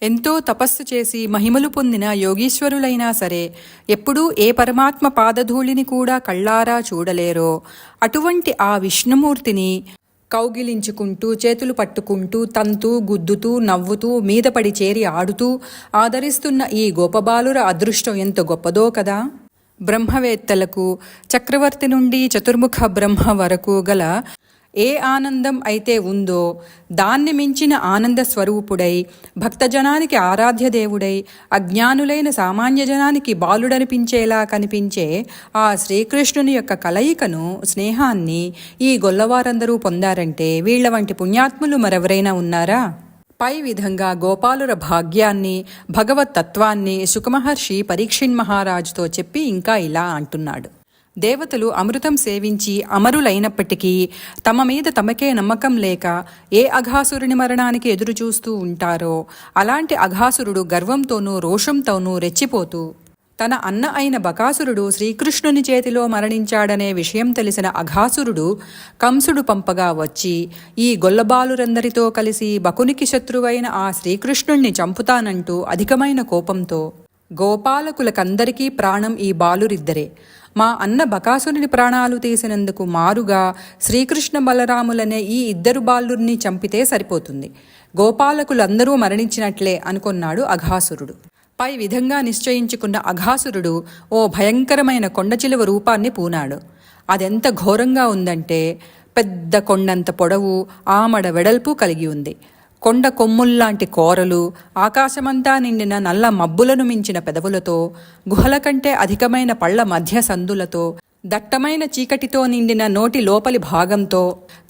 ఎంతో తపస్సు చేసి మహిమలు పొందిన యోగీశ్వరులైనా సరే ఎప్పుడూ ఏ పరమాత్మ పాదధూళిని కూడా కళ్ళారా చూడలేరో అటువంటి ఆ విష్ణుమూర్తిని కౌగిలించుకుంటూ చేతులు పట్టుకుంటూ తంతూ గుద్దుతూ నవ్వుతూ మీదపడి చేరి ఆడుతూ ఆదరిస్తున్న ఈ గోపబాలుర అదృష్టం ఎంత గొప్పదో కదా. బ్రహ్మవేత్తలకు చక్రవర్తి నుండి చతుర్ముఖ బ్రహ్మ వరకు గల ఏ ఆనందం అయితే ఉందో దాన్ని మించిన ఆనంద స్వరూపుడై భక్తజనానికి ఆరాధ్య దేవుడై అజ్ఞానులైన సామాన్య జనానికి బాలుడనిపించేలా కనిపించే ఆ శ్రీకృష్ణుని యొక్క కలయికను, స్నేహాన్ని ఈ గొల్లవారందరూ పొందారంటే వీళ్ల వంటి పుణ్యాత్ములు మరెవరైనా ఉన్నారా? పై విధంగా గోపాలుర భాగ్యాన్ని, భగవత్తత్వాన్ని శుకమహర్షి పరీక్షిణ్ మహారాజుతో చెప్పి ఇంకా ఇలా అంటున్నాడు. దేవతలు అమృతం సేవించి అమరులైనప్పటికీ తమ మీద తమకే నమ్మకం లేక ఏ అఘాసురుని మరణానికి ఎదురుచూస్తూ ఉంటారో అలాంటి అఘాసురుడు గర్వంతోనూ రోషంతోనూ రెచ్చిపోతూ తన అన్న అయిన బకాసురుడు శ్రీకృష్ణుని చేతిలో మరణించాడనే విషయం తెలిసిన అఘాసురుడు కంసుడు పంపగా వచ్చి ఈ గొల్లబాలురందరితో కలిసి బకునికి శత్రువైన ఆ శ్రీకృష్ణుణ్ణి చంపుతానంటూ అధికమైన కోపంతో గోపాలకులకందరికీ ప్రాణం ఈ బాలురిద్దరే, మా అన్న బకాసురుని ప్రాణాలు తీసినందుకు మారుగా శ్రీకృష్ణ బలరాములనే ఈ ఇద్దరు బాలుర్ని చంపితే సరిపోతుంది, గోపాలకులందరూ మరణించినట్లే అనుకొన్నాడు అఘాసురుడు. పై విధంగా నిశ్చయించుకున్న అఘాసురుడు ఓ భయంకరమైన కొండచిలువ రూపాన్ని పూనాడు. అదెంత ఘోరంగా ఉందంటే పెద్ద కొండంత పొడవు, ఆమడ వెడల్పు కలిగి ఉంది. కొండ కొమ్ముల్లాంటి కోరలు, ఆకాశమంతా నిండిన నల్ల మబ్బులను మించిన పెదవులతో, గుహల కంటే అధికమైన పళ్ల మధ్య సందులతో, దట్టమైన చీకటితో నిండిన నోటి లోపలి భాగంతో,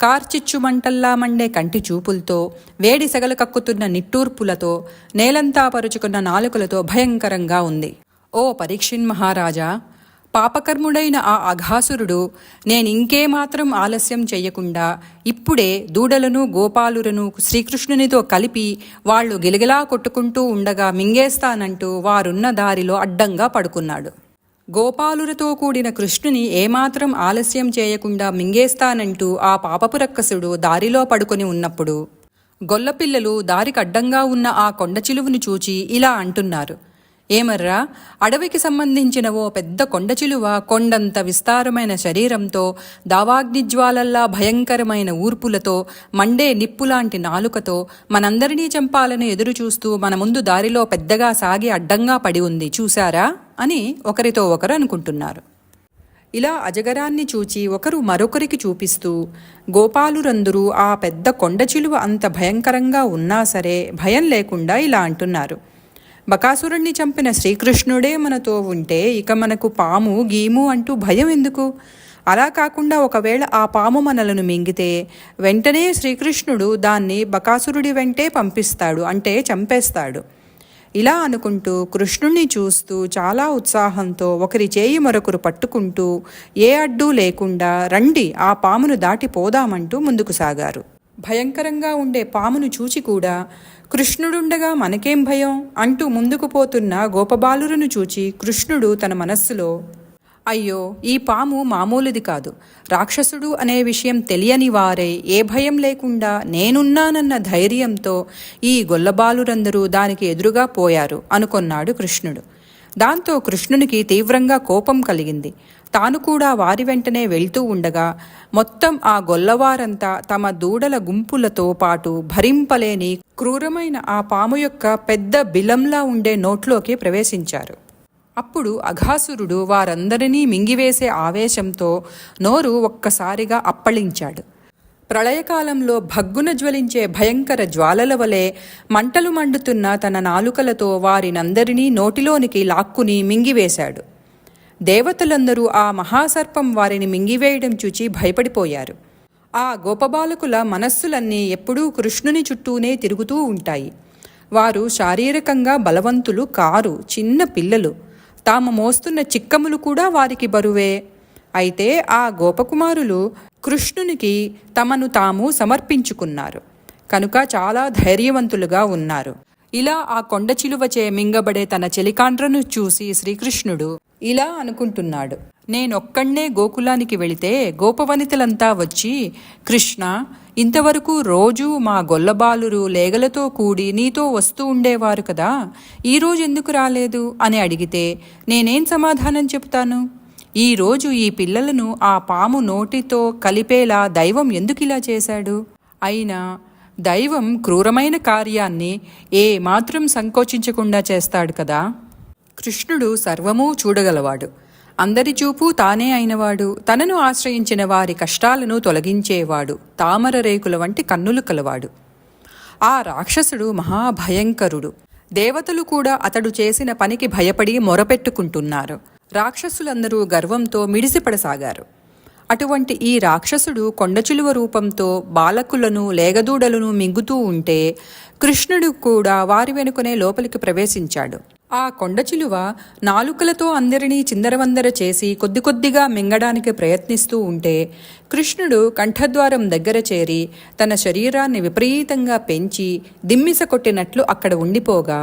కార్చిచ్చు మంటల్లా మండే కంటి చూపులతో, వేడి సెగలు కక్కుతున్న నిట్టూర్పులతో, నేలంతా పరుచుకున్న నాలుకలతో భయంకరంగా ఉంది. ఓ పరీక్షిణ్ మహారాజా, పాపకర్ముడైన ఆ అఘాసురుడు నేనింకేమాత్రం ఆలస్యం చెయ్యకుండా ఇప్పుడే దూడలను గోపాలులను శ్రీకృష్ణునితో కలిపి వాళ్లు గిలగిలా కొట్టుకుంటూ ఉండగా మింగేస్తానంటూ వారున్న దారిలో అడ్డంగా పడుకున్నాడు. గోపాలులతో కూడిన కృష్ణుని ఏమాత్రం ఆలస్యం చేయకుండా మింగేస్తానంటూ ఆ పాపపు రక్కసుడు దారిలో పడుకొని ఉన్నప్పుడు గొల్లపిల్లలు దారికి అడ్డంగా ఉన్న ఆ కొండచిలువుని చూచి ఇలా అంటున్నారు. ఏమర్రా, అడవికి సంబంధించిన ఓ పెద్ద కొండచిలువ కొండంత విస్తారమైన శరీరంతో, దావాగ్నిజ్వాలల్లా భయంకరమైన ఊర్పులతో, మండే నిప్పులాంటి నాలుకతో మనందరినీ చంపాలని ఎదురుచూస్తూ మన ముందు దారిలో పెద్దగా సాగి అడ్డంగా పడి ఉంది, చూశారా అని ఒకరితో ఒకరు అనుకుంటున్నారు. ఇలా అజగరాన్ని చూచి ఒకరు మరొకరికి చూపిస్తూ గోపాలురందరూ ఆ పెద్ద కొండచిలువ అంత భయంకరంగా ఉన్నా సరే భయం లేకుండా ఇలా అంటున్నారు. బకాసురుణ్ణి చంపిన శ్రీకృష్ణుడే మనతో ఉంటే ఇక మనకు పాము గీము అంటూ భయం ఎందుకు? అలా కాకుండా ఒకవేళ ఆ పాము మనలను మింగితే వెంటనే శ్రీకృష్ణుడు దాన్ని బకాసురుడి వెంటే పంపిస్తాడు, అంటే చంపేస్తాడు. ఇలా అనుకుంటూ కృష్ణుణ్ణి చూస్తూ చాలా ఉత్సాహంతో ఒకరి చేయి మరొకరు పట్టుకుంటూ ఏ అడ్డూ లేకుండా రండి ఆ పామును దాటిపోదామంటూ ముందుకు సాగారు. భయంకరంగా ఉండే పామును చూచి కూడా కృష్ణుడుండగా మనకేం భయం అంటూ ముందుకు పోతున్న గోపబాలురును చూచి కృష్ణుడు తన మనస్సులో, అయ్యో ఈ పాము మామూలుది కాదు, రాక్షసుడు అనే విషయం తెలియని వారై ఏ భయం లేకుండా నేనున్నానన్న ధైర్యంతో ఈ గొల్లబాలురందరూ దానికి ఎదురుగా పోయారు అనుకొన్నాడు కృష్ణుడు. దాంతో కృష్ణునికి తీవ్రంగా కోపం కలిగింది. తాను కూడా వారి వెంటనే వెళ్తూ ఉండగా మొత్తం ఆ గొల్లవారంతా తమ దూడల గుంపులతో పాటు భరింపలేని క్రూరమైన ఆ పాము యొక్క పెద్ద బిలంలా ఉండే నోట్లోకి ప్రవేశించారు. అప్పుడు అఘాసురుడు వారందరినీ మింగివేసే ఆవేశంతో నోరు ఒక్కసారిగా అప్పళించాడు. ప్రళయకాలంలో భగ్గున జ్వలించే భయంకర జ్వాలల వలె మంటలు మండుతున్న తన నాలుకలతో వారినందరినీ నోటిలోనికి లాక్కుని మింగివేశాడు. దేవతలందరూ ఆ మహాసర్పం వారిని మింగివేయడం చూచి భయపడిపోయారు. ఆ గోపబాలకుల మనస్సులన్నీ ఎప్పుడూ కృష్ణుని చుట్టూనే తిరుగుతూ ఉంటాయి. వారు శారీరకంగా బలవంతులు కారు, చిన్న పిల్లలు. తాము మోస్తున్న చిక్కములు కూడా వారికి బరువే. అయితే ఆ గోపకుమారులు కృష్ణునికి తమను తాము సమర్పించుకున్నారు కనుక చాలా ధైర్యవంతులుగా ఉన్నారు. ఇలా ఆ కొండచిలువచే మింగబడే తన చెలికాండ్రను చూసి శ్రీకృష్ణుడు ఇలా అనుకుంటున్నాడు. నేనొక్కణ్ణే గోకులానికి వెళితే గోపవనితలంతా వచ్చి, కృష్ణ, ఇంతవరకు రోజూ మా గొల్లబాలురు లేగలతో కూడి నీతో వస్తూ ఉండేవారు కదా, ఈరోజు ఎందుకు రాలేదు అని అడిగితే నేనేం సమాధానం చెప్తాను? ఈరోజు ఈ పిల్లలను ఆ పాము నోటితో కలిపేలా దైవం ఎందుకిలా చేశాడు? అయినా దైవం క్రూరమైన కార్యాన్ని మాత్రం సంకోచించకుండా చేస్తాడు కదా. కృష్ణుడు సర్వమూ చూడగలవాడు. అందరి చూపు తానే అయినవాడు. తనను ఆశ్రయించిన వారి కష్టాలను తొలగించేవాడు. తామర రేకుల వంటి కన్నులు కలవాడు. ఆ రాక్షసుడు మహాభయంకరుడు. దేవతలు కూడా అతడు చేసిన పనికి భయపడి మొరపెట్టుకుంటున్నారు. రాక్షసులందరూ గర్వంతో మిడిసిపడసాగారు. అటువంటి ఈ రాక్షసుడు కొండచిలువ రూపంతో బాలకులను లేగదూడలను మింగుతూ ఉంటే కృష్ణుడు కూడా వారి వెనుకనే లోపలికి ప్రవేశించాడు. ఆ కొండచిలువ నాలుకలతో అందరినీ చిందరవందర చేసి కొద్ది కొద్దిగా మింగడానికి ప్రయత్నిస్తూ ఉంటే కృష్ణుడు కంఠద్వారం దగ్గర చేరి తన శరీరాన్ని విపరీతంగా పెంచి దిమ్మిస కొట్టినట్లు అక్కడ ఉండిపోగా,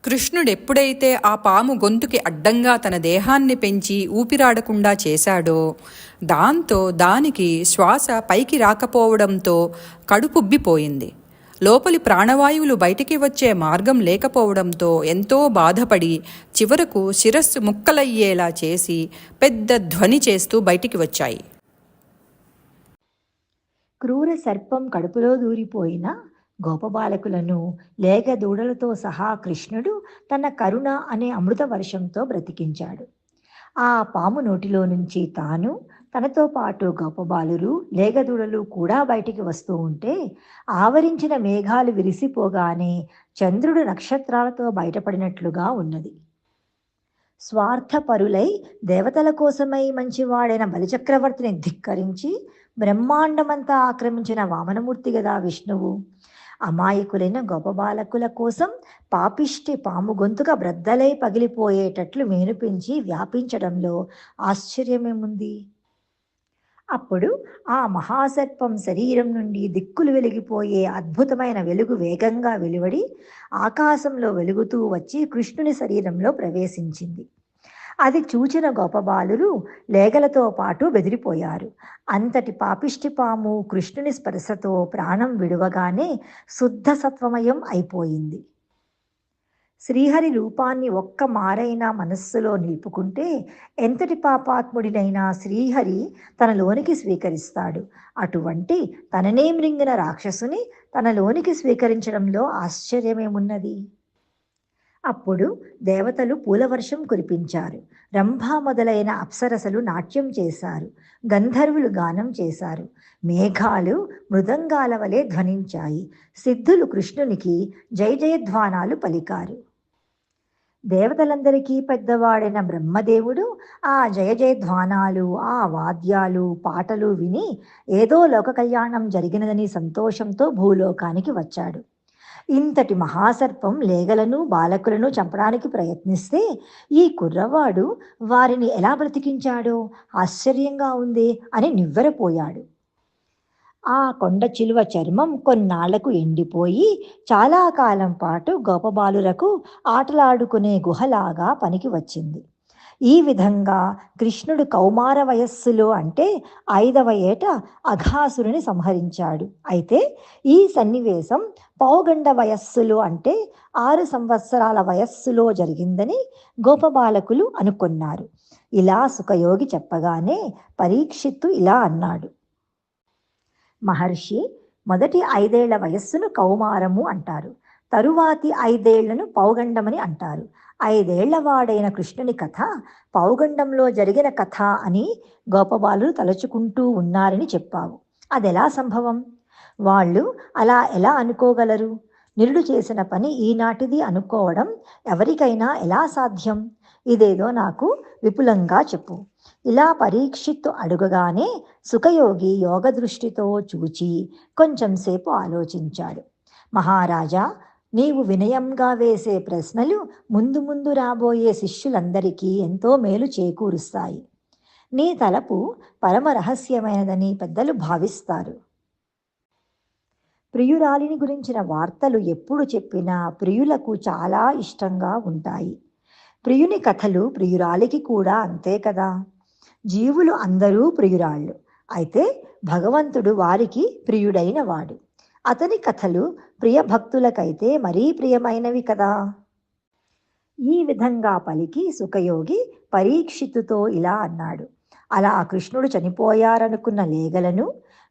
కృష్ణుడెప్పుడైతే ఆ పాము గొంతుకి అడ్డంగా తన దేహాన్ని పెంచి ఊపిరాడకుండా చేశాడో, దాంతో దానికి శ్వాస పైకి రాకపోవడంతో కడుపుబ్బిపోయింది. లోపలి ప్రాణవాయువులు బయటికి వచ్చే మార్గం లేకపోవడంతో ఎంతో బాధపడి చివరకు శిరస్సు ముక్కలయ్యేలా చేసి పెద్ద ధ్వని చేస్తూ బయటికి వచ్చాయి. క్రూర సర్పం కడుపులో దూరిపోయిన గోపబాలకులను లేగ దూడలతో సహా కృష్ణుడు తన కరుణ అనే అమృత వర్షంతో బ్రతికించాడు. ఆ పాము నోటిలో నుంచి తాను, తనతో పాటు గోపబాలురు లేగదూడలు కూడా బయటికి వస్తూ ఉంటే ఆవరించిన మేఘాలు విరిసిపోగానే చంద్రుడు నక్షత్రాలతో బయటపడినట్లుగా ఉన్నది. స్వార్థపరులై దేవతల కోసమై మంచివాడైన బలిచక్రవర్తిని ధిక్కరించి బ్రహ్మాండమంతా ఆక్రమించిన వామనమూర్తి గదా విష్ణువు. అమాయకులైన గోపబాలకుల కోసం పాపిష్టి పాము గొంతుక బ్రద్దలై పగిలిపోయేటట్లు మేనుపెంచి వ్యాపించడంలో ఆశ్చర్యమేముంది? అప్పుడు ఆ మహాసర్పం శరీరం నుండి దిక్కులు వెలిగిపోయే అద్భుతమైన వెలుగు వేగంగా వెలువడి ఆకాశంలో వెలుగుతూ వచ్చి కృష్ణుని శరీరంలో ప్రవేశించింది. అది చూచిన గోపబాలురు లేగలతో పాటు బెదిరిపోయారు. అంతటి పాపిష్టి పాము కృష్ణుని స్పర్శతో ప్రాణం విడువగానే శుద్ధ సత్వమయం అయిపోయింది. శ్రీహరి రూపాన్ని ఒక్క మారైనా మనస్సులో నిలుపుకుంటే ఎంతటి పాపాత్ముడినైనా శ్రీహరి తనలోనికి స్వీకరిస్తాడు. అటువంటి తననే మృంగిన రాక్షసుని తనలోనికి స్వీకరించడంలో ఆశ్చర్యమేమున్నది? అప్పుడు దేవతలు పూలవర్షం కురిపించారు. రంభ మొదలైన అప్సరసలు నాట్యం చేశారు. గంధర్వులు గానం చేశారు. మేఘాలు మృదంగాల వలె ధ్వనించాయి. సిద్ధులు కృష్ణునికి జయ జయధ్వానాలు పలికారు. దేవతలందరికీ పెద్దవాడైన బ్రహ్మదేవుడు ఆ జయ జయధ్వానాలు, ఆ వాద్యాలు, పాటలు విని ఏదో లోక కళ్యాణం జరిగినదని సంతోషంతో భూలోకానికి వచ్చాడు. ఇంతటి మహాసర్పం లేగలను బాలకులను చంపడానికి ప్రయత్నిస్తే ఈ కుర్రవాడు వారిని ఎలా బ్రతికించాడో ఆశ్చర్యంగా ఉంది అని నివ్వెరపోయాడు. ఆ కొండ చిలువ చర్మం కొన్నాళ్లకు ఎండిపోయి చాలా కాలం పాటు గోపబాలురకు ఆటలాడుకునే గుహలాగా పనికి వచ్చింది. ఈ విధంగా కృష్ణుడు కౌమార వయస్సులో అంటే 5వ ఏట అఘాసురుని సంహరించాడు. అయితే ఈ సన్నివేశం పౌగండ వయస్సులో అంటే 6 సంవత్సరాల వయస్సులో జరిగిందని గోపబాలకులు అనుకున్నారు. ఇలా సుఖయోగి చెప్పగానే పరీక్షిత్తు ఇలా అన్నాడు: మహర్షి, మొదటి 5 ఏళ్ల వయస్సును కౌమారము అంటారు. తరువాతి 5 ఏళ్లను పౌగండమని అంటారు. 5 ఏళ్లవాడైన కృష్ణుని కథ పౌగండంలో జరిగిన కథ అని గోపబాలురు తలుచుకుంటూ ఉన్నారని చెప్పావు. అదెలా సంభవం? వాళ్ళు అలా ఎలా అనుకోగలరు? నిరుడు చేసిన పని ఈనాటిది అనుకోవడం ఎవరికైనా ఎలా సాధ్యం? ఇదేదో నాకు విపులంగా చెప్పు. ఇలా పరీక్షిత్తు అడుగగానే సుఖయోగి యోగ దృష్టితో చూచి కొంచెం సేపు ఆలోచించాడు. మహారాజా, నీవు వినయంగా వేసే ప్రశ్నలు ముందు ముందు రాబోయే శిష్యులందరికీ ఎంతో మేలు చేకూరుస్తాయి. నీ తలపు పరమ రహస్యమైనదని పెద్దలు భావిస్తారు. ప్రియురాలిని గురించిన వార్తలు ఎప్పుడు చెప్పినా ప్రియులకు చాలా ఇష్టంగా ఉంటాయి. ప్రియుని కథలు ప్రియురాలికి కూడా అంతే కదా. జీవులు అందరూ ప్రియురాళ్ళు, అయితే భగవంతుడు వారికి ప్రియుడైన వాడు. అతని కథలు ప్రియభక్తులకైతే మరీ ప్రియమైనవి కదా. ఈ విధంగా పలికి సుఖయోగి పరీక్షితుతో ఇలా అన్నాడు. అలా కృష్ణుడు చనిపోయారనుకున్న లేగలను,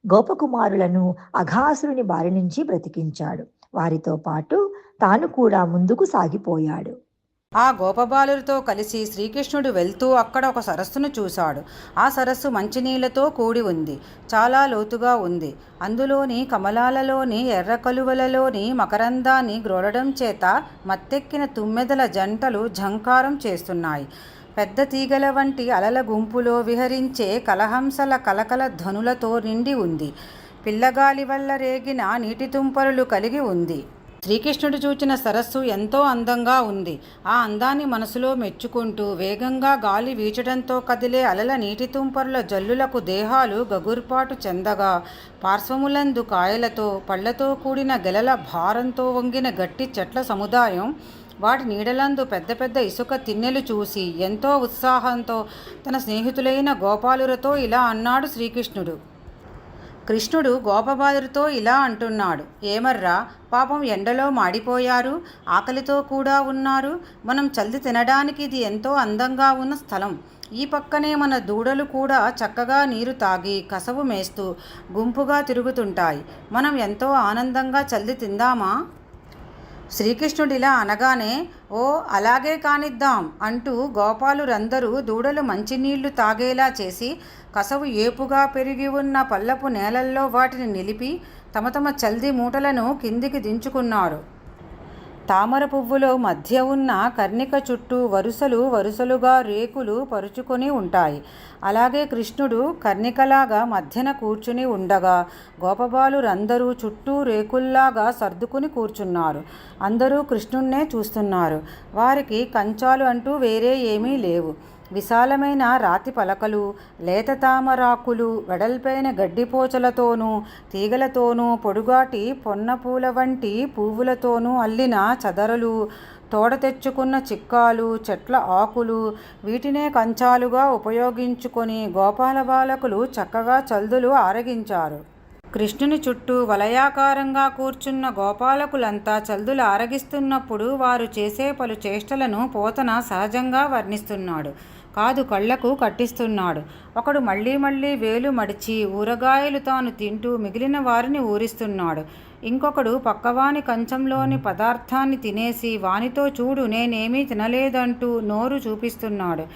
గోపకుమారులను అఘాసురుని బారి నుంచి బ్రతికించాడు. వారితో పాటు తాను కూడా ముందుకు సాగిపోయాడు. ఆ గోపబాలులతో కలిసి శ్రీకృష్ణుడు వెళ్తూ అక్కడ ఒక సరస్సును చూశాడు. ఆ సరస్సు మంచినీళ్లతో కూడి ఉంది. చాలా లోతుగా ఉంది. అందులోని కమలాలలోని ఎర్ర కలువలలోని మకరందాన్ని గ్రోలడం చేత మత్తెక్కిన తుమ్మెదల జంటలు ఝంకారం చేస్తున్నాయి. పెద్ద తీగల వంటి అలల గుంపులో విహరించే కలహంసల కలకల ధ్వనులతో నిండి ఉంది. పిల్లగాలి వల్ల రేగిన నీటి తుంపరులు కలిగి ఉంది. శ్రీకృష్ణుడు చూచిన సరస్సు ఎంతో అందంగా ఉంది. ఆ అందాన్ని మనసులో మెచ్చుకుంటూ వేగంగా గాలి వీచడంతో కదిలే అలల నీటి తుంపరుల జల్లులకు దేహాలు గగుర్పాటు చెందగా, పార్శ్వములందు కాయలతో పళ్లతో కూడిన గెలల భారంతో వంగిన గట్టి చెట్ల సముదాయం, వాటి నీడలందు పెద్ద పెద్ద ఇసుక తిన్నెలు చూసి ఎంతో ఉత్సాహంతో తన స్నేహితులైన గోపాలులతో ఇలా అన్నాడు శ్రీకృష్ణుడు. కృష్ణుడు గోపబాలుడితో ఇలా అంటున్నాడు. ఏమర్రా, పాపం ఎండలో మాడిపోయారు, ఆకలితో కూడా ఉన్నారు. మనం చల్లి తినడానికి ఇది ఎంతో అందంగా ఉన్న స్థలం. ఈ పక్కనే మన దూడలు కూడా చక్కగా నీరు తాగి కసవు మేస్తూ గుంపుగా తిరుగుతుంటాయి. మనం ఎంతో ఆనందంగా చల్లి తిందామా? శ్రీకృష్ణుడిలా అనగానే, ఓ అలాగే కానిద్దాం అంటూ గోపాలురందరూ దూడలు మంచినీళ్లు తాగేలా చేసి కసవు ఏపుగా పెరిగి ఉన్న పల్లపు నేలల్లో వాటిని నిలిపి తమ తమ చల్ది మూటలను కిందికి దించుకున్నారు. తామర పువ్వులో మధ్య ఉన్న కర్ణిక చుట్టూ వరుసలు వరుసలుగా రేకులు పరుచుకొని ఉంటాయి. అలాగే కృష్ణుడు కర్ణికలాగా మధ్యన కూర్చుని ఉండగా గోపబాలురందరూ చుట్టూ రేకుల్లాగా సర్దుకుని కూర్చున్నారు. అందరూ కృష్ణుణ్ణే చూస్తున్నారు. వారికి కంచాలు అంటూ వేరే ఏమీ లేవు. విశాలమైన రాతి పలకలు, లేత తామరాకులు, వెడల్పైన గడ్డిపోచలతోనూ తీగలతోనూ పొడుగాటి పొన్నపూల వంటి పువ్వులతోనూ అల్లిన చదరలు, తోడ తెచ్చుకున్న చిక్కాలు, చెట్ల ఆకులు, వీటినే కంచాలుగా ఉపయోగించుకొని గోపాల బాలకులు చక్కగా చల్దులు ఆరగించారు. కృష్ణుని చుట్టూ వలయాకారంగా కూర్చున్న గోపాలకులంతా చల్దులు ఆరగిస్తున్నప్పుడు వారు చేసే పలు చేష్టలను పోతన సహజంగా వర్ణిస్తున్నాడు. కాదు, కళ్లకు కట్టిస్తున్నాడు. ఒకడు మళ్ళీ మళ్ళీ వేలు మడిచి ఊరగాయలు తాను తింటూ మిగిలిన వారిని ఊరిస్తున్నాడు. ఇంకొకడు పక్కవాని కంచంలోని పదార్థాన్ని తినేసి వానితో చూడు నేనేమీ తినలేదంటూ నోరు చూపిస్తున్నాడు.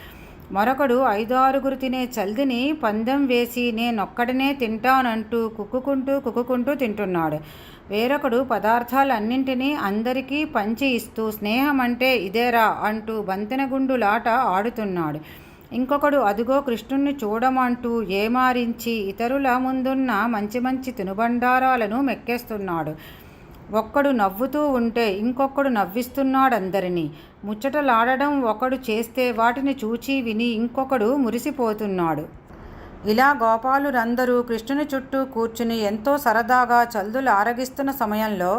మరొకడు 5-6 తినే చల్దిని పందెం వేసి నేనొక్కడనే తింటానంటూ కుక్కుకుంటూ తింటున్నాడు. వేరొకడు పదార్థాలన్నింటినీ అందరికీ పంచి ఇస్తూ స్నేహం అంటే ఇదేరా అంటూ బంతెనగుండులాట ఆడుతున్నాడు. ఇంకొకడు అదిగో కృష్ణుణ్ణి చూడమంటూ ఏమారించి ఇతరుల ముందున్న మంచి మంచి తినుబండారాలను మెక్కేస్తున్నాడు. ఒక్కడు నవ్వుతూ ఉంటే ఇంకొకడు నవ్విస్తున్నాడందరినీ. ముచ్చటలాడడం ఒకడు చేస్తే వాటిని చూచి విని ఇంకొకడు మురిసిపోతున్నాడు. ఇలా గోపాలురందరూ కృష్ణుని చుట్టూ కూర్చుని ఎంతో సరదాగా చల్దులు ఆరగిస్తున్న సమయంలో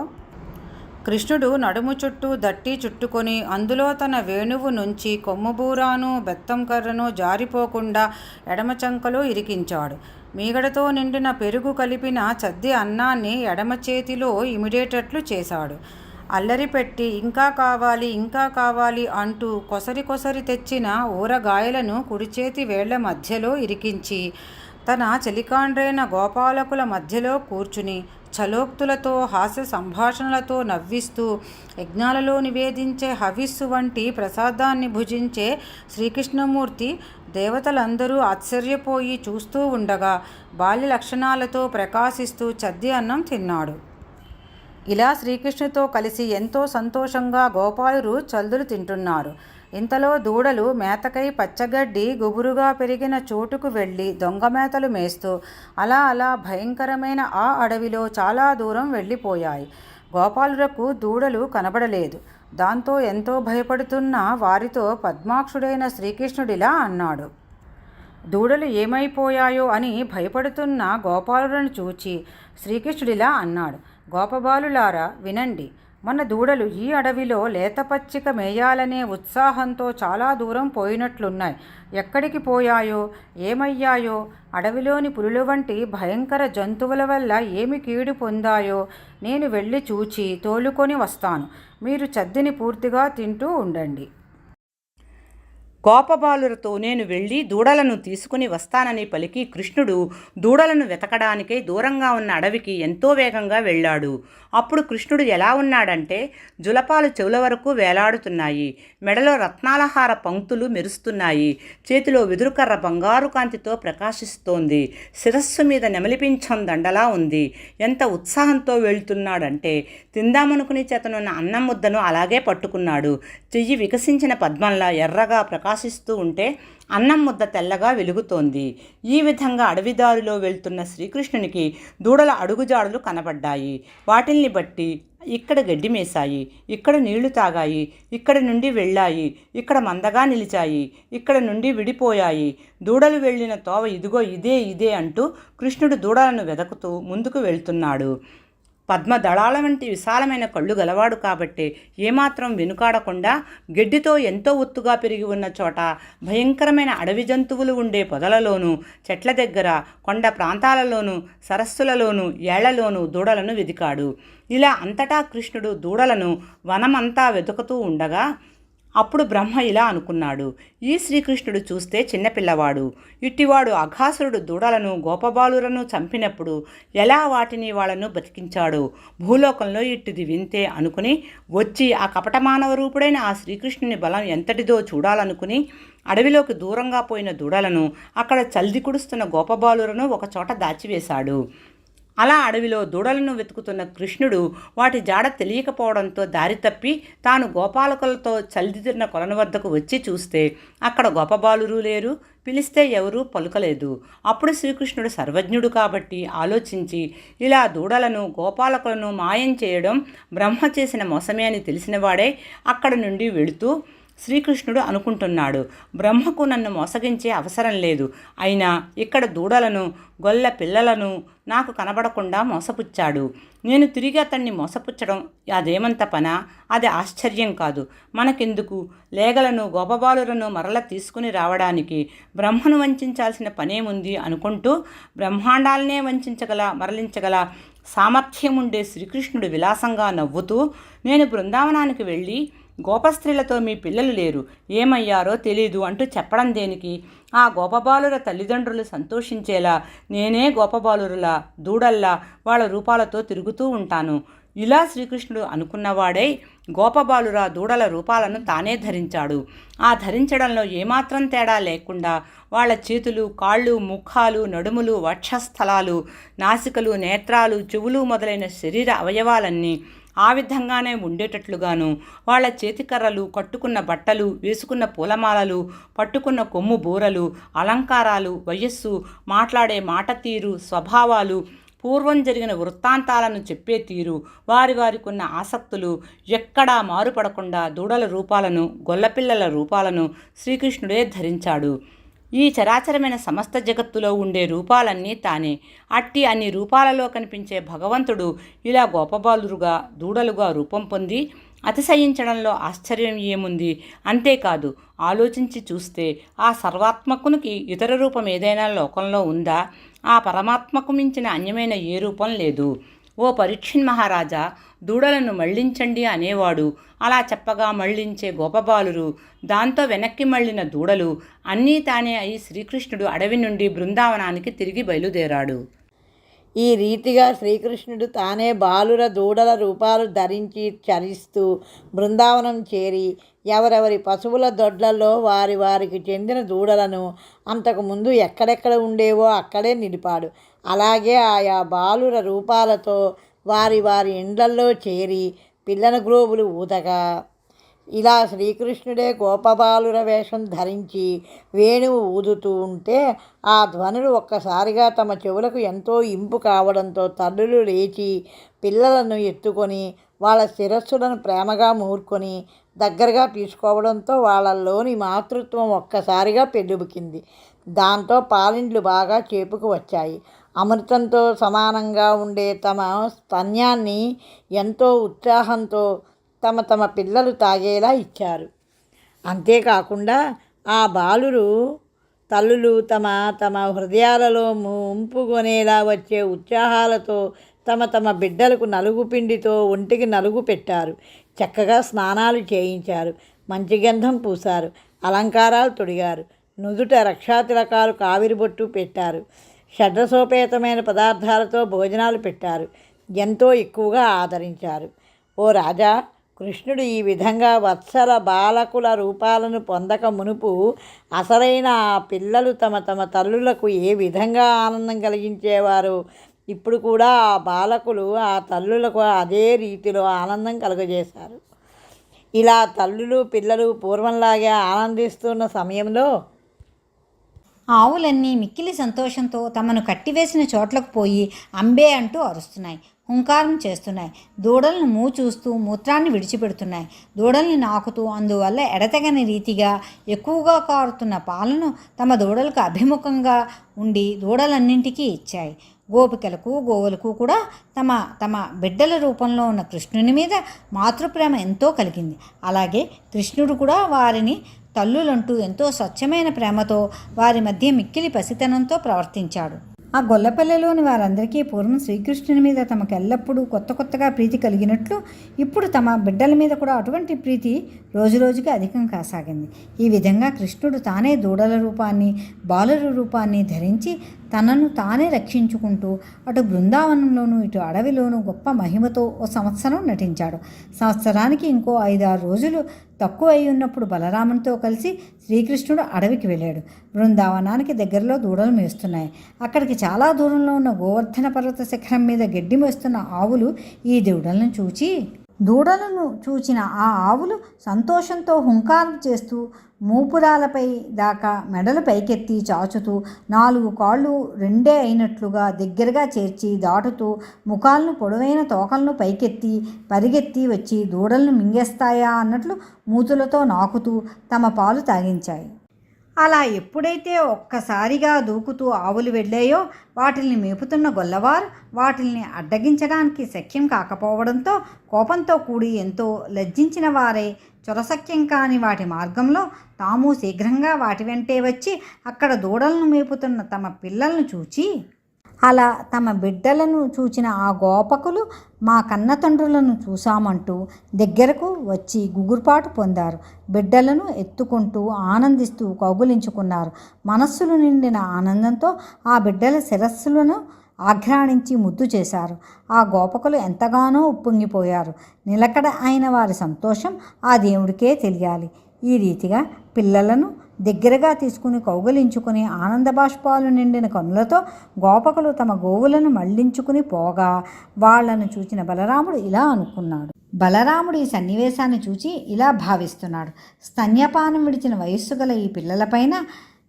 కృష్ణుడు నడుము చుట్టూ దట్టి చుట్టుకొని అందులో తన వేణువు నుంచి కొమ్ముబూరాను బెత్తం కర్రను జారిపోకుండా ఎడమ చంకలో ఇరికించాడు. మీగడతో నిండిన పెరుగు కలిపిన చద్ది అన్నాన్ని ఎడమ చేతిలో ఇమిడేటట్లు చేశాడు. అల్లరి పెట్టి ఇంకా కావాలి అంటూ కొసరి తెచ్చిన ఊరగాయలను కుడిచేతి వేళ్ల మధ్యలో ఇరికించి తన చెలికాండ్రైన గోపాలకుల మధ్యలో కూర్చుని ఛలోక్తులతో హాస్య సంభాషణలతో నవ్విస్తూ యజ్ఞాలలో నివేదించే హవిస్సు వంటి ప్రసాదాన్ని భుజించే శ్రీకృష్ణమూర్తి దేవతలందరూ ఆశ్చర్యపోయి చూస్తూ ఉండగా బాల్య లక్షణాలతో ప్రకాశిస్తూ చద్ది అన్నం తిన్నాడు. ఇలా శ్రీకృష్ణుతో కలిసి ఎంతో సంతోషంగా గోపాలురు చల్దులు తింటున్నారు. ఇంతలో దూడలు మేతకై పచ్చగడ్డి గుబురుగా పెరిగిన చోటుకు వెళ్ళి దొంగమేతలు మేస్తూ అలా భయంకరమైన ఆ అడవిలో చాలా దూరం వెళ్ళిపోయాయి. గోపాలురకు దూడలు కనబడలేదు. దాంతో ఎంతో భయపడుతున్న వారితో పద్మాక్షుడైన శ్రీకృష్ణుడిలా అన్నాడు. దూడలు ఏమైపోయాయో అని భయపడుతున్న గోపాలులను చూచి శ్రీకృష్ణుడిలా అన్నాడు. గోపబాలులారా వినండి, మన దూడలు ఈ అడవిలో లేతపచ్చిక మేయాలనే ఉత్సాహంతో చాలా దూరం పోయినట్లున్నాయి. ఎక్కడికి పోయాయో, ఏమయ్యాయో, అడవిలోని పులుల వంటి భయంకర జంతువుల వల్ల ఏమి కీడు పొందాయో నేను వెళ్ళి చూచి తోలుకొని వస్తాను. మీరు చద్దిని పూర్తిగా తింటూ ఉండండి. గోపబాలురతో నేను వెళ్ళి దూడలను తీసుకుని వస్తానని పలికి కృష్ణుడు దూడలను వెతకడానికై దూరంగా ఉన్న అడవికి ఎంతో వేగంగా వెళ్ళాడు. అప్పుడు కృష్ణుడు ఎలా ఉన్నాడంటే, జులపాలు చెవుల వరకు వేలాడుతున్నాయి, మెడలో రత్నాలహార పంక్తులు మెరుస్తున్నాయి, చేతిలో వెదురుకర్ర బంగారు కాంతితో ప్రకాశిస్తోంది, శిరస్సు మీద నెమలిపించం దండలా ఉంది. ఎంత ఉత్సాహంతో వెళ్తున్నాడంటే తిందామనుకుని చేతనున్న అన్నం ముద్దను అలాగే పట్టుకున్నాడు. చెయ్యి వికసించిన పద్మంలా ఎర్రగా ప్రకాశిస్తూ ఉంటే అన్నం ముద్ద తెల్లగా వెలుగుతోంది. ఈ విధంగా అడవిదారిలో వెళ్తున్న శ్రీకృష్ణునికి దూడల అడుగుజాడలు కనబడ్డాయి. వాటిల్ని బట్టి ఇక్కడ గడ్డి మేశాయి, ఇక్కడ నీళ్లు తాగాయి, ఇక్కడ నుండి వెళ్ళాయి, ఇక్కడ మందగా నిలిచాయి, ఇక్కడ నుండి విడిపోయాయి. దూడలు వెళ్ళిన తోవ ఇదిగో ఇదే అంటూ కృష్ణుడు దూడలను వెదకుతూ ముందుకు వెళ్తున్నాడు. పద్మదళాల వంటి విశాలమైన కళ్ళు గలవాడు కాబట్టే ఏమాత్రం వెనుకాడకుండా గడ్డితో ఎంతో ఒత్తుగా పెరిగి ఉన్న చోట, భయంకరమైన అడవి జంతువులు ఉండే పొదలలోనూ, చెట్ల దగ్గర, కొండ ప్రాంతాలలోనూ, సరస్సులలోనూ, ఏళ్లలోనూ దూడలను వెదికాడు. ఇలా అంతటా కృష్ణుడు దూడలను వనమంతా వెతుకుతూ ఉండగా అప్పుడు బ్రహ్మ ఇలా అనుకున్నాడు, ఈ శ్రీకృష్ణుడు చూస్తే చిన్నపిల్లవాడు. ఇట్టివాడు అఘాసురుడు దూడలను గోపబాలురను చంపినప్పుడు ఎలా వాటిని వాళ్లను బతికించాడు, భూలోకంలో ఇట్టిది వింతే అనుకుని వచ్చి ఆ కపటమానవ రూపుడైన ఆ శ్రీకృష్ణుని బలం ఎంతటిదో చూడాలనుకుని అడవిలోకి దూరంగా పోయిన దూడలను, అక్కడ చల్ది కుడుస్తున్న గోపబాలురను ఒకచోట దాచివేశాడు. అలా అడవిలో దూడలను వెతుకుతున్న కృష్ణుడు వాటి జాడ తెలియకపోవడంతో దారి తప్పి తాను గోపాలకులతో చల్దితిరిన కొలను వద్దకు వచ్చి చూస్తే అక్కడ గోపబాలురు లేరు, పిలిస్తే ఎవరూ పలుకలేదు. అప్పుడు శ్రీకృష్ణుడు సర్వజ్ఞుడు కాబట్టి ఆలోచించి ఇలా దూడలను గోపాలకులను మాయం చేయడం బ్రహ్మ చేసిన మోసమే అని తెలిసినవాడే అక్కడ నుండి వెళుతూ శ్రీకృష్ణుడు అనుకుంటున్నాడు, బ్రహ్మకు నన్ను మోసగించే అవసరం లేదు, అయినా ఇక్కడ దూడలను గొల్ల పిల్లలను నాకు కనబడకుండా మోసపుచ్చాడు. నేను తిరిగి అతన్ని మోసపుచ్చడం అదేమంత పనా? అది ఆశ్చర్యం కాదు. మనకెందుకు? లేగలను గోపబాలురను మరల తీసుకుని రావడానికి బ్రహ్మను వంచాల్సిన పనేముంది అనుకుంటూ బ్రహ్మాండాలనే మరలించగల సామర్థ్యం ఉండే శ్రీకృష్ణుడు విలాసంగా నవ్వుతూ, నేను బృందావనానికి వెళ్ళి గోపస్త్రీలతో మీ పిల్లలు లేరు, ఏమయ్యారో తెలీదు అంటూ చెప్పడం దేనికి? ఆ గోపబాలుర తల్లిదండ్రులు సంతోషించేలా నేనే గోపబాలురులా, దూడల్లా వాళ్ళ రూపాలతో తిరుగుతూ ఉంటాను. ఇలా శ్రీకృష్ణుడు అనుకున్నవాడై గోపబాలుర దూడల రూపాలను తానే ధరించాడు. ఆ ధరించడంలో ఏమాత్రం తేడా లేకుండా వాళ్ళ చేతులు, కాళ్ళు, ముఖాలు, నడుములు, వక్షస్థలాలు, నాసికలు, నేత్రాలు, చెవులు మొదలైన శరీర అవయవాలన్నీ ఆ విధంగానే ఉండేటట్లుగాను, వాళ్ళ చేతికర్రలు, కట్టుకున్న బట్టలు, వేసుకున్న పూలమాలలు, పట్టుకున్న కొమ్ము బూరలు, అలంకారాలు, వయస్సు, మాట్లాడే మాట తీరు, స్వభావాలు, పూర్వం జరిగిన వృత్తాంతాలను చెప్పే తీరు, వారికున్న ఆసక్తులు ఎక్కడా మారుపడకుండా దూడల రూపాలను, గొల్లపిల్లల రూపాలను శ్రీకృష్ణుడే ధరించాడు. ఈ చరాచరమైన సమస్త జగత్తులో ఉండే రూపాలన్నీ తానే. అట్టి అన్ని రూపాలలో కనిపించే భగవంతుడు ఇలా గోపబాలురుగా, దూడలుగా రూపం పొంది అతిశయించడంలో ఆశ్చర్యం ఏముంది? అంతేకాదు, ఆలోచించి చూస్తే ఆ సర్వాత్మకునికి ఇతర రూపం ఏదైనా లోకంలో ఉందా? ఆ పరమాత్మకు మించిన అన్యమైన ఏ రూపం లేదు. ఓ పరీక్షిన్ మహారాజా, దూడలను మళ్లించండి అనేవాడు. అలా చెప్పగా మళ్లించే గోపబాలురు, దాంతో వెనక్కి మళ్లిన దూడలు అన్నీ తానే అయి శ్రీకృష్ణుడు అడవి నుండి బృందావనానికి తిరిగి బయలుదేరాడు. ఈ రీతిగా శ్రీకృష్ణుడు తానే బాలుర దూడల రూపాలు ధరించి చరిస్తూ బృందావనం చేరి ఎవరెవరి పశువుల దొడ్లలో వారికి చెందిన దూడలను అంతకుముందు ఎక్కడెక్కడ ఉండేవో అక్కడే నిలిపాడు. అలాగే ఆయా బాలుర రూపాలతో వారి ఇండ్లల్లో చేరి పిల్లన గ్రోబులు ఊదగా ఇలా శ్రీకృష్ణుడే గోపబాలుర వేషం ధరించి వేణువు ఊదుతూ ఉంటే ఆ ధ్వనులు ఒక్కసారిగా తమ చెవులకు ఎంతో ఇంపు కావడంతో తల్లులు లేచి పిల్లలను ఎత్తుకొని వాళ్ళ శిరస్సులను ప్రేమగా మూర్కొని దగ్గరగా తీసుకోవడంతో వాళ్ళల్లోని మాతృత్వం ఒక్కసారిగా పెళ్ళుబుకింది. దాంతో పాలిండ్లు బాగా చేపుకు వచ్చాయి. అమృతంతో సమానంగా ఉండే తమ స్తన్యాన్ని ఎంతో ఉత్సాహంతో తమ పిల్లలు తాగేలా ఇచ్చారు. అంతేకాకుండా ఆ బాలురు తల్లులు తమ హృదయాలలో ముంపుకొనేలా వచ్చే ఉత్సాహాలతో తమ బిడ్డలకు నలుగు పిండితో ఒంటికి నలుగు పెట్టారు. చక్కగా స్నానాలు చేయించారు. మంచి గంధం పూశారు. అలంకారాలు తొడిగారు. నుదుట రక్షాతిలకాలు కావిరి బొట్టు పెట్టారు. షడ్రసోపేతమైన పదార్థాలతో భోజనాలు పెట్టారు. ఎంతో ఎక్కువగా ఆదరించారు. ఓ రాజా, కృష్ణుడు ఈ విధంగా వత్సల బాలకుల రూపాలను పొందక మునుపు అసలైన ఆ పిల్లలు తమ తల్లులకు ఏ విధంగా ఆనందం కలిగించేవారో ఇప్పుడు కూడా ఆ బాలకులు ఆ తల్లులకు అదే రీతిలో ఆనందం కలుగజేశారు. ఇలా తల్లులు పిల్లలు పూర్వంలాగే ఆనందిస్తున్న సమయంలో ఆవులన్నీ మిక్కిలి సంతోషంతో తమను కట్టివేసిన చోట్లకు పోయి అంబే అంటూ అరుస్తున్నాయి, హుంకారం చేస్తున్నాయి. దూడలను చూస్తూ మూత్రాన్ని విడిచిపెడుతున్నాయి. దూడల్ని నాకుతూ అందువల్ల ఎడతెగని రీతిగా ఎక్కువగా కారుతున్న పాలను తమ దూడలకు అభిముఖంగా ఉండి దూడలన్నింటికీ ఇచ్చాయి. గోపికలకు గోవులకు కూడా తమ బిడ్డల రూపంలో ఉన్న కృష్ణుని మీద మాతృప్రేమ ఎంతో కలిగింది. అలాగే కృష్ణుడు కూడా వారిని తల్లులంటూ ఎంతో స్వచ్ఛమైన ప్రేమతో వారి మధ్య మిక్కిలి పసితనంతో ప్రవర్తించాడు. ఆ గొల్లపల్లెలోని వారందరికీ పూర్వం శ్రీకృష్ణుని మీద తమకు ఎల్లప్పుడూ కొత్తగా ప్రీతి కలిగినట్లు ఇప్పుడు తమ బిడ్డల మీద కూడా అటువంటి ప్రీతి రోజురోజుకి అధికం కాసాగింది. ఈ విధంగా కృష్ణుడు తానే దూడల రూపాన్ని బాలుర రూపాన్ని ధరించి తనను తానే రక్షించుకుంటూ అటు బృందావనంలోనూ ఇటు అడవిలోనూ గొప్ప మహిమతో ఓ సంవత్సరం నటించాడు. సంవత్సరానికి ఇంకో 5-6 రోజులు తక్కువ అయి ఉన్నప్పుడు బలరామునితో కలిసి శ్రీకృష్ణుడు అడవికి వెళ్ళాడు. బృందావనానికి దగ్గరలో దూడలు మేస్తున్నాయి. అక్కడికి చాలా దూరంలో ఉన్న గోవర్ధన పర్వత శిఖరం మీద గడ్డి మేస్తున్న ఆవులు ఈ దూడలను చూచిన ఆ ఆవులు సంతోషంతో హుంకారం చేస్తూ మూపురాలపై దాకా మెడలు పైకెత్తి చాచుతూ 4 కాళ్ళు 2 అయినట్లుగా దగ్గరగా చేర్చి దాటుతూ ముఖాలను పొడవైన తోకలను పైకెత్తి పరిగెత్తి వచ్చి దూడలను మింగేస్తాయా అన్నట్లు మూతులతో నాకుతూ తమ పాలు తాగించాయి. అలా ఎప్పుడైతే ఒక్కసారిగా దూకుతూ ఆవులు వెళ్ళాయో వాటిల్ని మేపుతున్న గొల్లవారు వాటిల్ని అడ్డగించడానికి శక్యం కాకపోవడంతో కోపంతో కూడి ఎంతో లజ్జించిన వారై చొరసఖ్యం కాని వాటి మార్గంలో తాము శీఘ్రంగా వాటి వెంటే వచ్చి అక్కడ దూడలను మేపుతున్న తమ పిల్లలను చూచి అలా తమ బిడ్డలను చూచిన ఆ గోపకులు మా కన్న తండ్రులను చూశామంటూ దగ్గరకు వచ్చి గుగురుపాటు పొందారు. బిడ్డలను ఎత్తుకుంటూ ఆనందిస్తూ కౌగులించుకున్నారు. మనస్సులు నిండిన ఆనందంతో ఆ బిడ్డల శిరస్సులను ఆఘ్రాణించి ముద్దు చేశారు. ఆ గోపకులు ఎంతగానో ఉప్పొంగిపోయారు. నిలకడ అయిన వారి సంతోషం ఆ దేవుడికే తెలియాలి. ఈ రీతిగా పిల్లలను దగ్గరగా తీసుకుని కౌగలించుకుని ఆనంద బాష్పాలు నిండిన కనులతో గోపకులు తమ గోవులను మళ్లించుకుని పోగా వాళ్లను చూచిన బలరాముడు ఇలా అనుకున్నాడు. బలరాముడు ఈ సన్నివేశాన్ని చూచి ఇలా భావిస్తున్నాడు. స్తన్యపానం విడిచిన వయస్సు గల ఈ పిల్లలపైన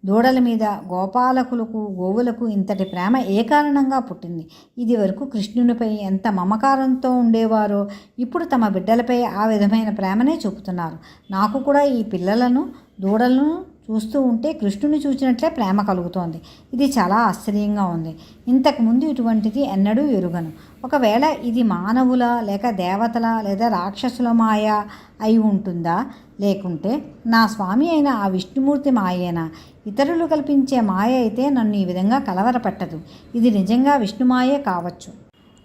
దూడల మీద గోపాలకులకు గోవులకు ఇంతటి ప్రేమ ఏ కారణంగా పుట్టింది? ఇది వరకు కృష్ణునిపై ఎంత మమకారంతో ఉండేవారో ఇప్పుడు తమ బిడ్డలపై ఆ విధమైన ప్రేమనే చూపుతున్నారు. నాకు కూడా ఈ పిల్లలను దూడలను చూస్తూ ఉంటే కృష్ణుని చూసినట్లే ప్రేమ కలుగుతోంది. ఇది చాలా ఆశ్చర్యంగా ఉంది. ఇంతకుముందు ఇటువంటిది ఎన్నడూ ఎరుగను. ఒకవేళ ఇది మానవుల లేక దేవతల లేదా రాక్షసుల మాయ అయి ఉంటుందా, లేకుంటే నా స్వామి అయిన ఆ విష్ణుమూర్తి మాయేనా? ఇతరులు కల్పించే మాయ అయితే నన్ను ఈ విధంగా కలవరపెట్టదు. ఇది నిజంగా విష్ణుమాయే కావచ్చు.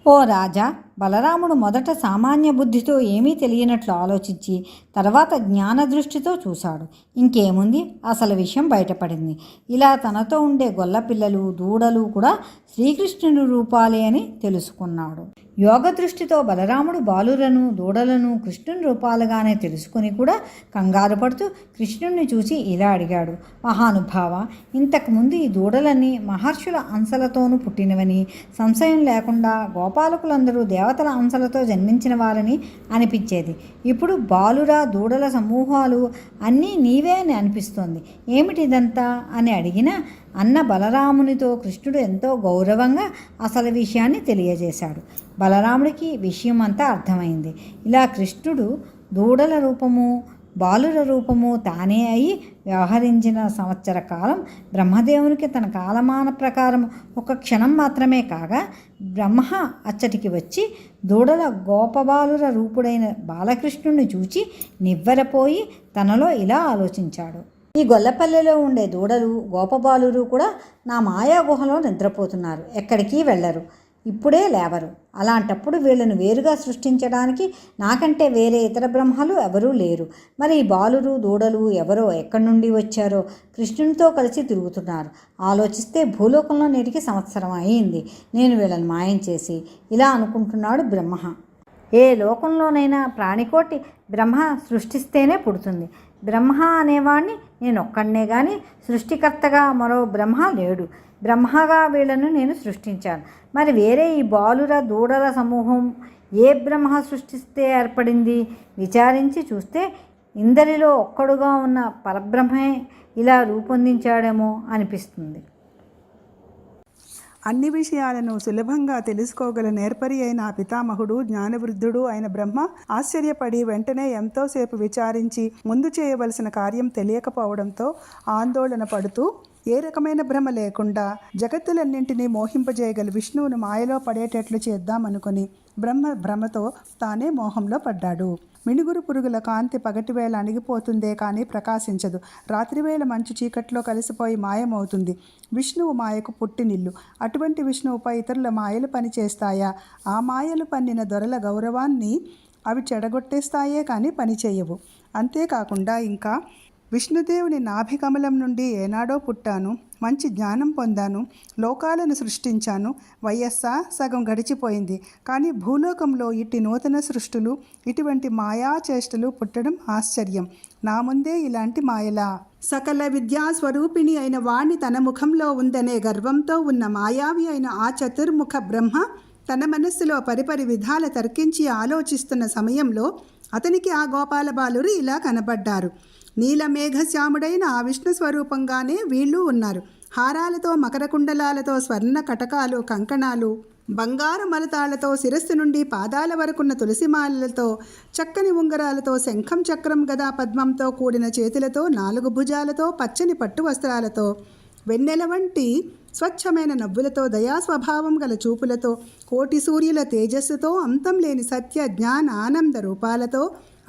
ఓ రాజా, బలరాముడు మొదట సామాన్య బుద్ధితో ఏమీ తెలియనట్లు ఆలోచించి తర్వాత జ్ఞానదృష్టితో చూశాడు. ఇంకేముంది, అసలు విషయం బయటపడింది. ఇలా తనతో ఉండే గొల్లపిల్లలు దూడలు కూడా శ్రీకృష్ణుని రూపాలే అని తెలుసుకున్నాడు. యోగ దృష్టితో బలరాముడు బాలులను దూడలను కృష్ణుని రూపాలుగానే తెలుసుకుని కూడా కంగారు పడుతూ కృష్ణుణ్ణి చూసి ఇలా అడిగాడు. మహానుభావ, ఇంతకుముందు ఈ దూడలన్నీ మహర్షుల అంశలతోనూ పుట్టినవని, సంశయం లేకుండా గోపాలకులందరూ దేవతల అంశలతో జన్మించిన వారని అనిపించేది. ఇప్పుడు బాలుర దూడల సమూహాలు అన్నీ నీవే అని అనిపిస్తోంది. ఏమిటిదంతా అని అడిగిన అన్న బలరామునితో కృష్ణుడు ఎంతో గౌరవంగా అసలు విషయాన్ని తెలియజేశాడు. బలరాముడికి విషయం అంతా అర్థమైంది. ఇలా కృష్ణుడు దూడల రూపము బాలుర రూపము తానే అయి వ్యవహరించిన సంవత్సర కాలం బ్రహ్మదేవునికి తన కాలమాన ప్రకారం ఒక క్షణం మాత్రమే కాగా బ్రహ్మ అచ్చటికి వచ్చి దూడల గోపబాలుర రూపుడైన బాలకృష్ణుని చూచి నివ్వెరపోయి తనలో ఇలా ఆలోచించాడు. ఈ గొల్లపల్లెలో ఉండే దూడలు గోపబాలురు కూడా నా మాయా గుహలో నిద్రపోతున్నారు, ఎక్కడికి వెళ్ళరు, ఇప్పుడే లేవరు. అలాంటప్పుడు వీళ్ళను వేరుగా సృష్టించడానికి నాకంటే వేరే ఇతర బ్రహ్మలు ఎవరూ లేరు. మరి ఈ బాలురు దూడలు ఎవరో ఎక్కడి నుండి వచ్చారో కృష్ణునితో కలిసి తిరుగుతున్నారు. ఆలోచిస్తే భూలోకంలో నేటికి సంవత్సరం అయింది నేను వీళ్ళని మాయం చేసి. ఇలా అనుకుంటున్నాడు బ్రహ్మ. ఏ లోకంలోనైనా ప్రాణికోటి బ్రహ్మ సృష్టిస్తేనే పుడుతుంది. బ్రహ్మ అనేవాడిని నేనొక్కడనే కానీ సృష్టికర్తగా మరో బ్రహ్మ లేడు. బ్రహ్మగా వీళ్ళను నేను సృష్టించాను. మరి వేరే ఈ బాలుర దూడల సమూహం ఏ బ్రహ్మ సృష్టిస్తే ఏర్పడింది? విచారించి చూస్తే ఇందరిలో ఒక్కడుగా ఉన్న పరబ్రహ్మే ఇలా రూపొందించాడేమో అనిపిస్తుంది. అన్ని విషయాలను సులభంగా తెలుసుకోగల నేర్పరి అయిన ఆ పితామహుడు జ్ఞానవృద్ధుడు అయిన బ్రహ్మ ఆశ్చర్యపడి వెంటనే ఎంతోసేపు విచారించి ముందు చేయవలసిన కార్యం తెలియకపోవడంతో ఆందోళన పడుతూ ఏ రకమైన భ్రమ లేకుండా జగత్తులన్నింటినీ మోహింపజేయగల విష్ణువును మాయలో పడేటట్లు చేద్దామనుకుని భ్రమతో తానే మోహంలో పడ్డాడు. మిణుగురు పురుగుల కాంతి పగటివేళ అణిగిపోతుందే కానీ ప్రకాశించదు. రాత్రివేళ మంచు చీకట్లో కలిసిపోయి మాయమవుతుంది. విష్ణువు మాయకు పుట్టినిల్లు. అటువంటి విష్ణువుపై ఇతరుల మాయలు పనిచేస్తాయా? ఆ మాయలు పన్నిన దొరల గౌరవాన్ని అవి చెడగొట్టేస్తాయే కానీ పనిచేయవు. అంతేకాకుండా ఇంకా విష్ణుదేవుని నాభికమలం నుండి ఏనాడో పుట్టాను, మంచి జ్ఞానం పొందాను, లోకాలను సృష్టించాను, వయస్సా సగం గడిచిపోయింది. కానీ భూలోకంలో ఇట్టి నూతన సృష్టులు, ఇటువంటి మాయా చేష్టలు పుట్టడం ఆశ్చర్యం. నా ముందే ఇలాంటి మాయలా? సకల విద్యా స్వరూపిణి అయిన వాణ్ణి తన ముఖంలో ఉందనే గర్వంతో ఉన్న మాయావి అయిన ఆ చతుర్ముఖ బ్రహ్మ తన మనస్సులో పరిపరి విధాల తర్కించి ఆలోచిస్తున్న సమయంలో అతనికి ఆ గోపాల బాలురు ఇలా కనబడ్డారు. నీలమేఘశ్యాముడైన ఆ విష్ణు స్వరూపంగానే వీళ్ళు ఉన్నారు. హారాలతో, మకర కుండలాలతో, స్వర్ణ కటకాలు, కంకణాలు, బంగారు మలతాళ్లతో, శిరస్సు నుండి పాదాల వరకున్న తులసిమాలలతో, చక్కని ఉంగరాలతో, శంఖం చక్రం గదా పద్మంతో కూడిన చేతులతో, 4 భుజాలతో, పచ్చని పట్టు వస్త్రాలతో, వెన్నెల వంటి స్వచ్ఛమైన నవ్వులతో, దయాస్వభావం గల చూపులతో, కోటి సూర్యుల తేజస్సుతో, అంతం లేని సత్య జ్ఞాన ఆనంద రూపాలతో,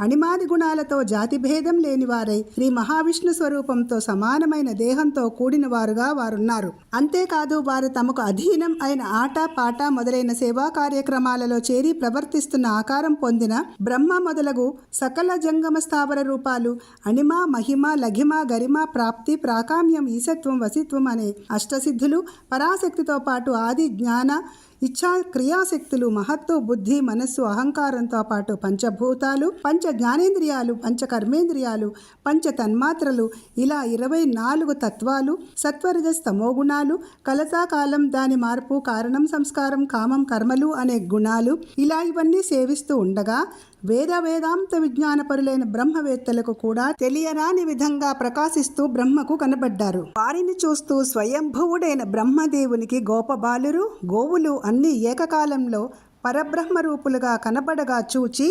అణిమాది గుణాలతో, జాతిభేదం లేనివారై శ్రీ మహావిష్ణు స్వరూపంతో సమానమైన దేహంతో కూడిన వారుగా వారున్నారు. అంతేకాదు వారు తమకు అధీనం అయిన ఆట పాట మొదలైన సేవా కార్యక్రమాలలో చేరి ప్రవర్తిస్తున్న ఆకారం పొందిన బ్రహ్మ మొదలగు సకల జంగమ స్థావర రూపాలు, అణిమ, మహిమ, లఘిమ, గరిమ, ప్రాప్తి, ప్రాకామ్యం, ఈశత్వం, వసిత్వం అనే అష్టసిద్ధులు, పరాశక్తితో పాటు ఆది జ్ఞాన ఇచ్ఛా క్రియాశక్తులు, మహత్తు, బుద్ధి, మనస్సు, అహంకారంతో పాటు పంచభూతాలు, పంచ జ్ఞానేంద్రియాలు, పంచ కర్మేంద్రియాలు, పంచ తన్మాత్రలు, ఇలా 24 తత్వాలు, సత్వరజస్ తమోగుణాలు, కలతాకాలం, దాని మార్పు, కారణం, సంస్కారం, కామం, కర్మలు అనే గుణాలు, ఇలా ఇవన్నీ సేవిస్తూ ఉండగా వేదాంత విజ్ఞానపరులైన బ్రహ్మవేత్తలకు కూడా తెలియరాని విధంగా ప్రకాశిస్తూ బ్రహ్మకు కనబడ్డారు. వారిని చూస్తూ స్వయంభువుడైన బ్రహ్మదేవునికి గోపబాలురు, గోవులు అన్నీ ఏకకాలంలో పరబ్రహ్మ రూపులుగా కనబడగా చూచి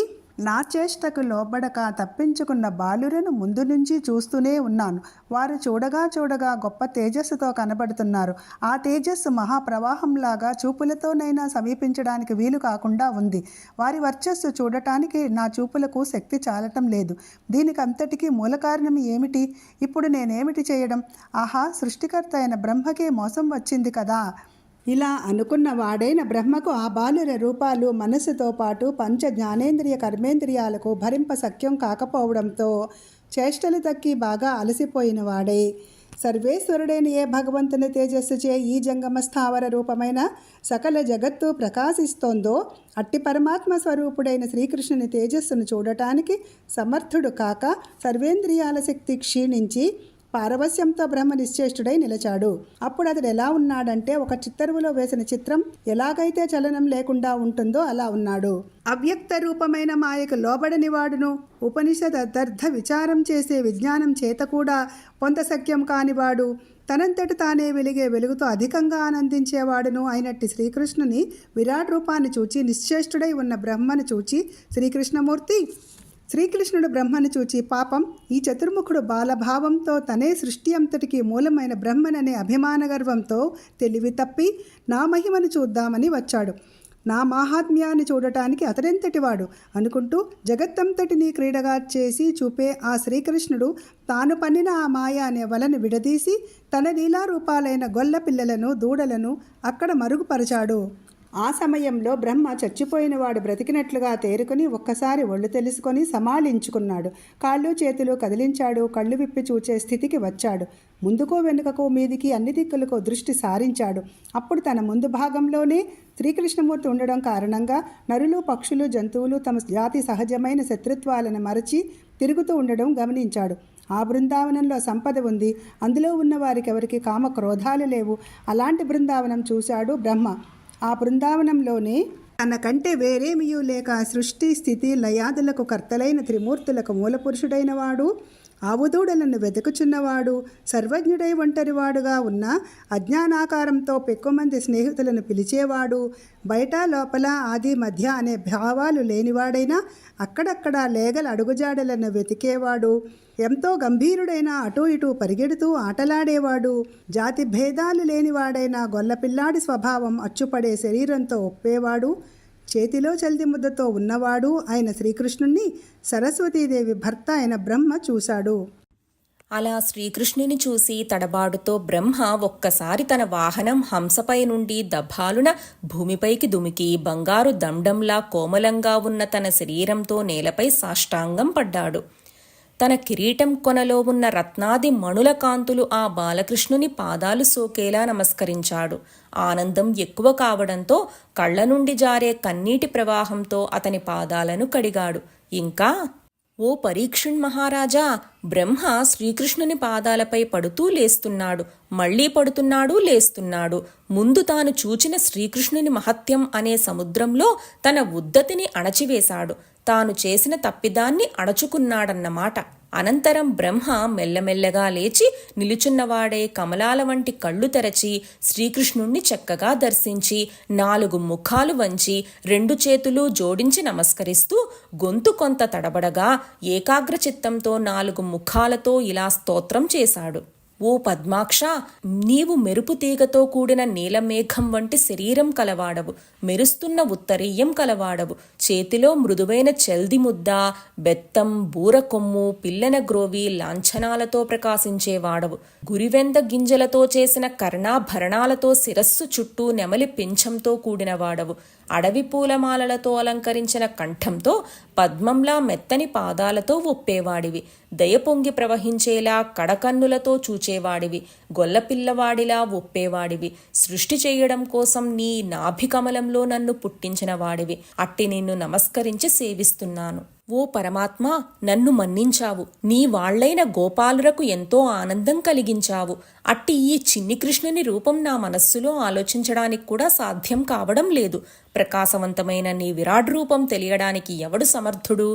నా చేష్టకు లోబడక తప్పించుకున్న బాలురను ముందు నుంచి చూస్తూనే ఉన్నాను. వారు చూడగా గొప్ప తేజస్సుతో కనబడుతున్నారు. ఆ తేజస్సు మహాప్రవాహంలాగా చూపులతోనైనా సమీపించడానికి వీలు కాకుండా ఉంది. వారి వర్చస్సు చూడటానికి నా చూపులకు శక్తి చాలటం లేదు. దీనికి అంతటికీ మూల కారణం ఏమిటి? ఇప్పుడు నేనేమిటి చేయడం? ఆహా, సృష్టికర్త అయిన బ్రహ్మకే మోసం వచ్చింది కదా. ఇలా అనుకున్న వాడైన బ్రహ్మకు ఆ బాలుర రూపాలు మనస్సుతో పాటు పంచ జ్ఞానేంద్రియ కర్మేంద్రియాలకు భరింప సఖ్యం కాకపోవడంతో చేష్టలు తక్కి బాగా అలసిపోయిన వాడై సర్వేశ్వరుడైన ఏ భగవంతుని తేజస్సుచే ఈ జంగమ స్థావర రూపమైన సకల జగత్తు ప్రకాశిస్తోందో అట్టి పరమాత్మ స్వరూపుడైన శ్రీకృష్ణుని తేజస్సును చూడటానికి సమర్థుడు కాక సర్వేంద్రియాల శక్తి క్షీణించి పారవస్యంతో బ్రహ్మ నిశ్చేష్టుడై నిలిచాడు. అప్పుడు అతడు ఎలా ఉన్నాడంటే ఒక చిత్తరువులో వేసిన చిత్రం ఎలాగైతే చలనం లేకుండా ఉంటుందో అలా ఉన్నాడు. అవ్యక్త రూపమైన మాయకు లోబడని వాడును, ఉపనిషదర్థ విచారం చేసే విజ్ఞానం చేత కూడా పొందసఖ్యం కానివాడు, తనంతటి తానే వెలిగే వెలుగుతో అధికంగా ఆనందించేవాడును అయినట్టి శ్రీకృష్ణుని విరాట్ రూపాన్ని చూచి నిశ్చేష్టుడై ఉన్న బ్రహ్మను చూచి శ్రీకృష్ణమూర్తి శ్రీకృష్ణుడు బ్రహ్మను చూచి, పాపం, ఈ చతుర్ముఖుడు బాలభావంతో తనే సృష్టి అంతటికీ మూలమైన బ్రహ్మననే అభిమాన గర్వంతో తెలివి తప్పి నా మహిమను చూద్దామని వచ్చాడు. నా మాహాత్మ్యాన్ని చూడటానికి అతడెంతటివాడు అనుకుంటూ జగత్తంతటిని క్రీడగా చేసి చూపే ఆ శ్రీకృష్ణుడు తాను పన్నిన ఆ మాయ అనే వలను విడదీసి తన లీలారూపాలైన గొల్ల పిల్లలను, దూడలను అక్కడ మరుగుపరచాడు. ఆ సమయంలో బ్రహ్మ చచ్చిపోయినవాడు బ్రతికినట్లుగా తేరుకొని ఒక్కసారి ఒళ్ళు తెలుసుకొని సమాలించుకున్నాడు. కాళ్ళు చేతులు కదిలించాడు. కళ్ళు విప్పి చూచే స్థితికి వచ్చాడు. ముందుకో వెనుకకో మీదికి అన్ని దిక్కులకు దృష్టి సారించాడు. అప్పుడు తన ముందు భాగంలోనే శ్రీకృష్ణమూర్తి ఉండడం కారణంగా నరులు, పక్షులు, జంతువులు తమ జాతి సహజమైన శత్రుత్వాలను మరచి తిరుగుతూ ఉండడం గమనించాడు. ఆ బృందావనంలో సంపద ఉంది. అందులో ఉన్న వారికి ఎవరికి కామ క్రోధాలు లేవు. అలాంటి బృందావనం చూశాడు బ్రహ్మ. ఆ బృందావనంలోనే తన కంటే వేరేమియూ లేక సృష్టి, స్థితి, లయాదులకు కర్తలైన త్రిమూర్తులకు మూలపురుషుడైన వాడు, ఆవుదూడలను వెతుకుచున్నవాడు, సర్వజ్ఞుడై ఒంటరివాడుగా ఉన్న అజ్ఞానాకారంతో పెక్కుమంది స్నేహితులను పిలిచేవాడు, బయట లోపల ఆది మధ్య అనే భావాలు లేనివాడైనా అక్కడక్కడ లేగల అడుగుజాడలను వెతికేవాడు, ఎంతో గంభీరుడైన అటూ ఇటూ పరిగెడుతూ ఆటలాడేవాడు, జాతి భేదాలు లేనివాడైన గొల్లపిల్లాడి స్వభావం అచ్చుపడే శరీరంతో ఒప్పేవాడు, చేతిలో చల్ది ముద్దతో ఉన్నవాడు అయిన శ్రీకృష్ణుణ్ణి సరస్వతీదేవి భర్త అయిన బ్రహ్మ చూశాడు. అలా శ్రీకృష్ణుని చూసి తడబాటుతో బ్రహ్మ ఒక్కసారి తన వాహనం హంసపై నుండి దభాలున భూమిపైకి దుమికి బంగారు దండంలా కోమలంగా ఉన్న తన శరీరంతో నేలపై సాష్టాంగం పడ్డాడు. తన కిరీటం కొనలో ఉన్న రత్నాది మణుల కాంతులు ఆ బాలకృష్ణుని పాదాలు సోకేలా నమస్కరించాడు. ఆనందం ఎక్కువ కావడంతో కళ్ళ నుండి జారే కన్నీటి ప్రవాహంతో అతని పాదాలను కడిగాడు. ఇంకా, ఓ పరీక్షణ్ మహారాజా, బ్రహ్మ శ్రీకృష్ణుని పాదాలపై పడుతూ లేస్తున్నాడు, మళ్లీ పడుతున్నాడు, లేస్తున్నాడు. ముందు తాను చూచిన శ్రీకృష్ణుని మహత్యం అనే సముద్రంలో తన ఉద్ధతిని అణచివేశాడు. తాను చేసిన తప్పిదాన్ని అణచుకున్నాడన్నమాట. అనంతరం బ్రహ్మ మెల్లమెల్లగా లేచి నిలుచున్నవాడే కమలాల వంటి కళ్ళు తెరచి శ్రీకృష్ణుణ్ణి చక్కగా దర్శించి 4 ముఖాలు వంచి 2 చేతులు జోడించి నమస్కరిస్తూ గొంతు కొంత తడబడగా ఏకాగ్రచిత్తంతో 4 ముఖాలతో ఇలా స్తోత్రం చేశాడు. ఓ పద్మాక్ష, నీవు మెరుపు తీగతో కూడిన నీలమేఘం వంటి శరీరం కలవాడవు, మెరుస్తున్న ఉత్తరీయం కలవాడవు, చేతిలో మృదువైన చల్ది ముద్ద, బెత్తం, బూరకొమ్ము, పిల్లన గ్రోవి లాంఛనాలతో ప్రకాశించేవాడవు, గురివెంద గింజలతో చేసిన కర్ణాభరణాలతో శిరస్సు చుట్టూ నెమలి పింఛంతో కూడినవాడవు, అడవి పూలమాలలతో అలంకరించిన కంఠంతో పద్మంలా మెత్తని పాదాలతో ఒప్పేవాడివి, దయ పొంగి ప్రవహించేలా కడకన్నులతో చూచేవాడివి, గొల్లపిల్లవాడిలా ఒప్పేవాడివి, సృష్టి చేయడం కోసం నీ నాభికమలంలో నన్ను పుట్టించిన వాడివి. అట్టి నిన్ను నమస్కరించి సేవిస్తున్నాను. ఓ పరమాత్మ, నన్ను మన్నించావు. నీ వాళ్లైన గోపాలురకు ఎంతో ఆనందం కలిగించావు. అట్టి ఈ చిన్ని కృష్ణుని రూపం నా మనస్సులో ఆలోచించడానికి కూడా సాధ్యం కావడం లేదు. ప్రకాశవంతమైన నీ విరాట్ రూపం తెలియడానికి ఎవడు సమర్థుడు?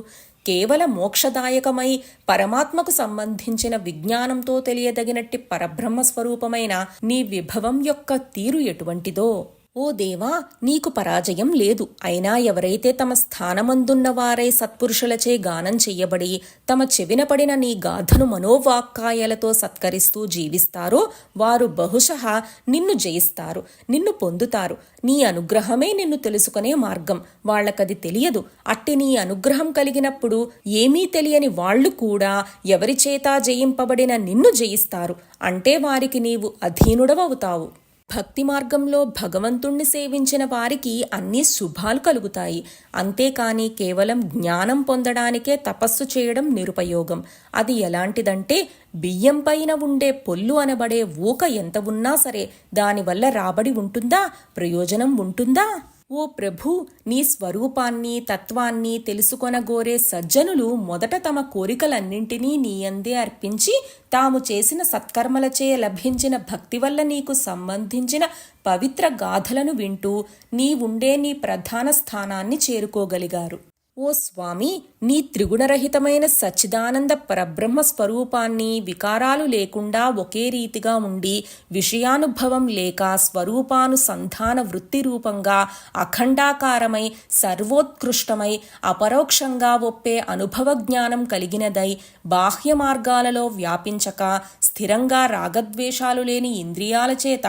కేవల మోక్షదాయకమై పరమాత్మకు సంబంధించిన విజ్ఞానంతో తెలియదగినట్టి పరబ్రహ్మ స్వరూపమైన నీ విభవం యొక్క తీరు ఎటువంటిదో! ఓ దేవా, నీకు పరాజయం లేదు. అయినా ఎవరైతే తమ స్థానమందున్నవారై సత్పురుషులచే గానం చెయ్యబడి తమ చెవిన పడిన నీ గాథను మనోవాక్కాయలతో సత్కరిస్తూ జీవిస్తారో వారు బహుశః నిన్ను జయిస్తారు, నిన్ను పొందుతారు. నీ అనుగ్రహమే నిన్ను తెలుసుకునే మార్గం. వాళ్లకది తెలియదు. అట్టి నీ అనుగ్రహం కలిగినప్పుడు ఏమీ తెలియని వాళ్లు కూడా ఎవరిచేతా జయింపబడిన నిన్ను జయిస్తారు. అంటే వారికి నీవు అధీనుడవవుతావు. భక్తి మార్గంలో భగవంతుణ్ణి సేవించిన వారికి అన్ని శుభాలు కలుగుతాయి. అంతేకాని కేవలం జ్ఞానం పొందడానికే తపస్సు చేయడం నిరుపయోగం. అది ఎలాంటిదంటే, బియ్యం పైన ఉండే పొల్లు అనబడే ఊక ఎంత ఉన్నా సరే దానివల్ల రాబడి ఉంటుందా? ప్రయోజనం ఉంటుందా? ఓ ప్రభు, నీ స్వరూపాన్ని, తత్వాన్ని తెలుసుకొనగోరే సజ్జనులు మొదట తమ కోరికలన్నింటినీ నీయందే అర్పించి తాము చేసిన సత్కర్మలచే లభించిన భక్తి వల్ల నీకు సంబంధించిన పవిత్ర గాథలను వింటూ నీవుండే నీ ప్రధాన స్థానాన్ని చేరుకోగలిగారు. ఓ స్వామి, నీ త్రిగుణరహితమైన సచ్చిదానంద పరబ్రహ్మ స్వరూపాన్ని వికారాలు లేకుండా ఒకే రీతిగా ఉండి విషయానుభవం లేక స్వరూపానుసంధాన వృత్తి రూపంగా అఖండాకారమై సర్వోత్కృష్టమై అపరోక్షంగా ఒప్పే అనుభవ జ్ఞానం కలిగినదై బాహ్య మార్గాలలో వ్యాపించక స్థిరంగా రాగద్వేషాలు లేని ఇంద్రియాల చేత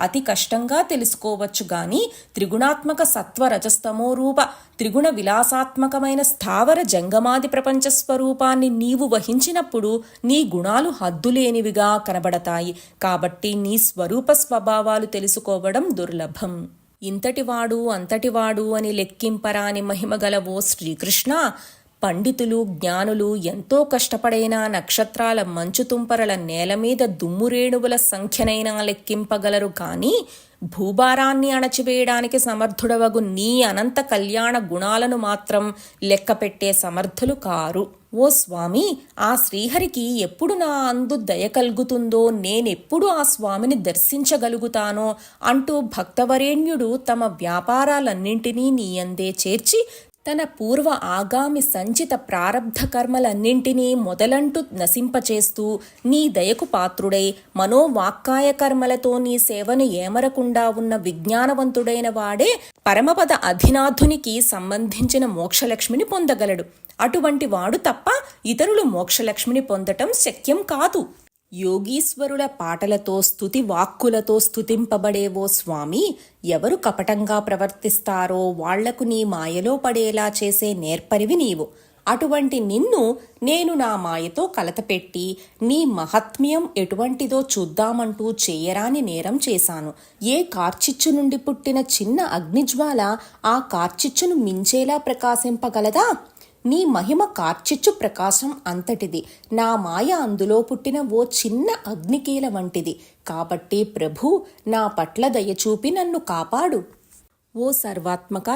అతి కష్టంగా తెలుసుకోవచ్చు గాని త్రిగుణాత్మక సత్వరజస్తమో రూప త్రిగుణ విలాసాత్మకమైన స్థావర జంగమాది ప్రపంచ స్వరూపాన్ని నీవు వహించినప్పుడు నీ గుణాలు హద్దులేనివిగా కనబడతాయి. కాబట్టి నీ స్వరూప స్వభావాలు తెలుసుకోవడం దుర్లభం. ఇంతటివాడు అంతటివాడు అని లెక్కింపరాని మహిమగల ఓ శ్రీకృష్ణ, పండితులు జ్ఞానులు ఎంతో కష్టపడైనా నక్షత్రాల మంచుతుంపరల నేల మీద దుమ్మురేణువుల సంఖ్యనైనా లెక్కింపగలరు కానీ భూభారాన్ని అణచివేయడానికి సమర్థుడవగు నీ అనంత కళ్యాణ గుణాలను మాత్రం లెక్కపెట్టే సమర్థులు కారు. ఓ స్వామి, ఆ శ్రీహరికి ఎప్పుడు నా అందు దయ కలుగుతుందో, నేనెప్పుడు ఆ స్వామిని దర్శించగలుగుతానో అంటూ భక్తవరేణ్యుడు తమ వ్యాపారాలన్నింటినీ నీ అందే చేర్చి తన పూర్వ ఆగామి సంచిత ప్రారబ్ధ కర్మలన్నింటినీ మొదలంటూ నశింపచేస్తూ నీ దయకు పాత్రుడై మనోవాక్కాయ కర్మలతో నీ సేవను ఏమరకుండా ఉన్న విజ్ఞానవంతుడైన వాడే పరమపద అధినాథునికి సంబంధించిన మోక్షలక్ష్మిని పొందగలడు. అటువంటి వాడు తప్ప ఇతరులు మోక్షలక్ష్మిని పొందటం శక్యం కాదు. యోగీశ్వరుల పాటలతో స్తుతి వాక్కులతో స్తుతింపబడేవో స్వామి, ఎవరు కపటంగా ప్రవర్తిస్తారో వాళ్లకు నీ మాయలో పడేలా చేసే నేర్పరివి నీవు. అటువంటి నిన్ను నేను నా మాయతో కలతపెట్టి నీ మహాత్మ్యం ఎటువంటిదో చూద్దామంటూ చేయరాని నేరం చేశాను. ఏ కార్చిచ్చు నుండి పుట్టిన చిన్న అగ్నిజ్వాల ఆ కార్చిచ్చును మించేలా ప్రకాశింపగలదా? నీ మహిమ కార్చిచ్చు ప్రకాశం అంతటిది. నా మాయ అందులో పుట్టిన ఓ చిన్న అగ్నికీల వంటిది. కాబట్టి ప్రభు, నా పట్ల దయచూపి నన్ను కాపాడు. ఓ సర్వాత్మక,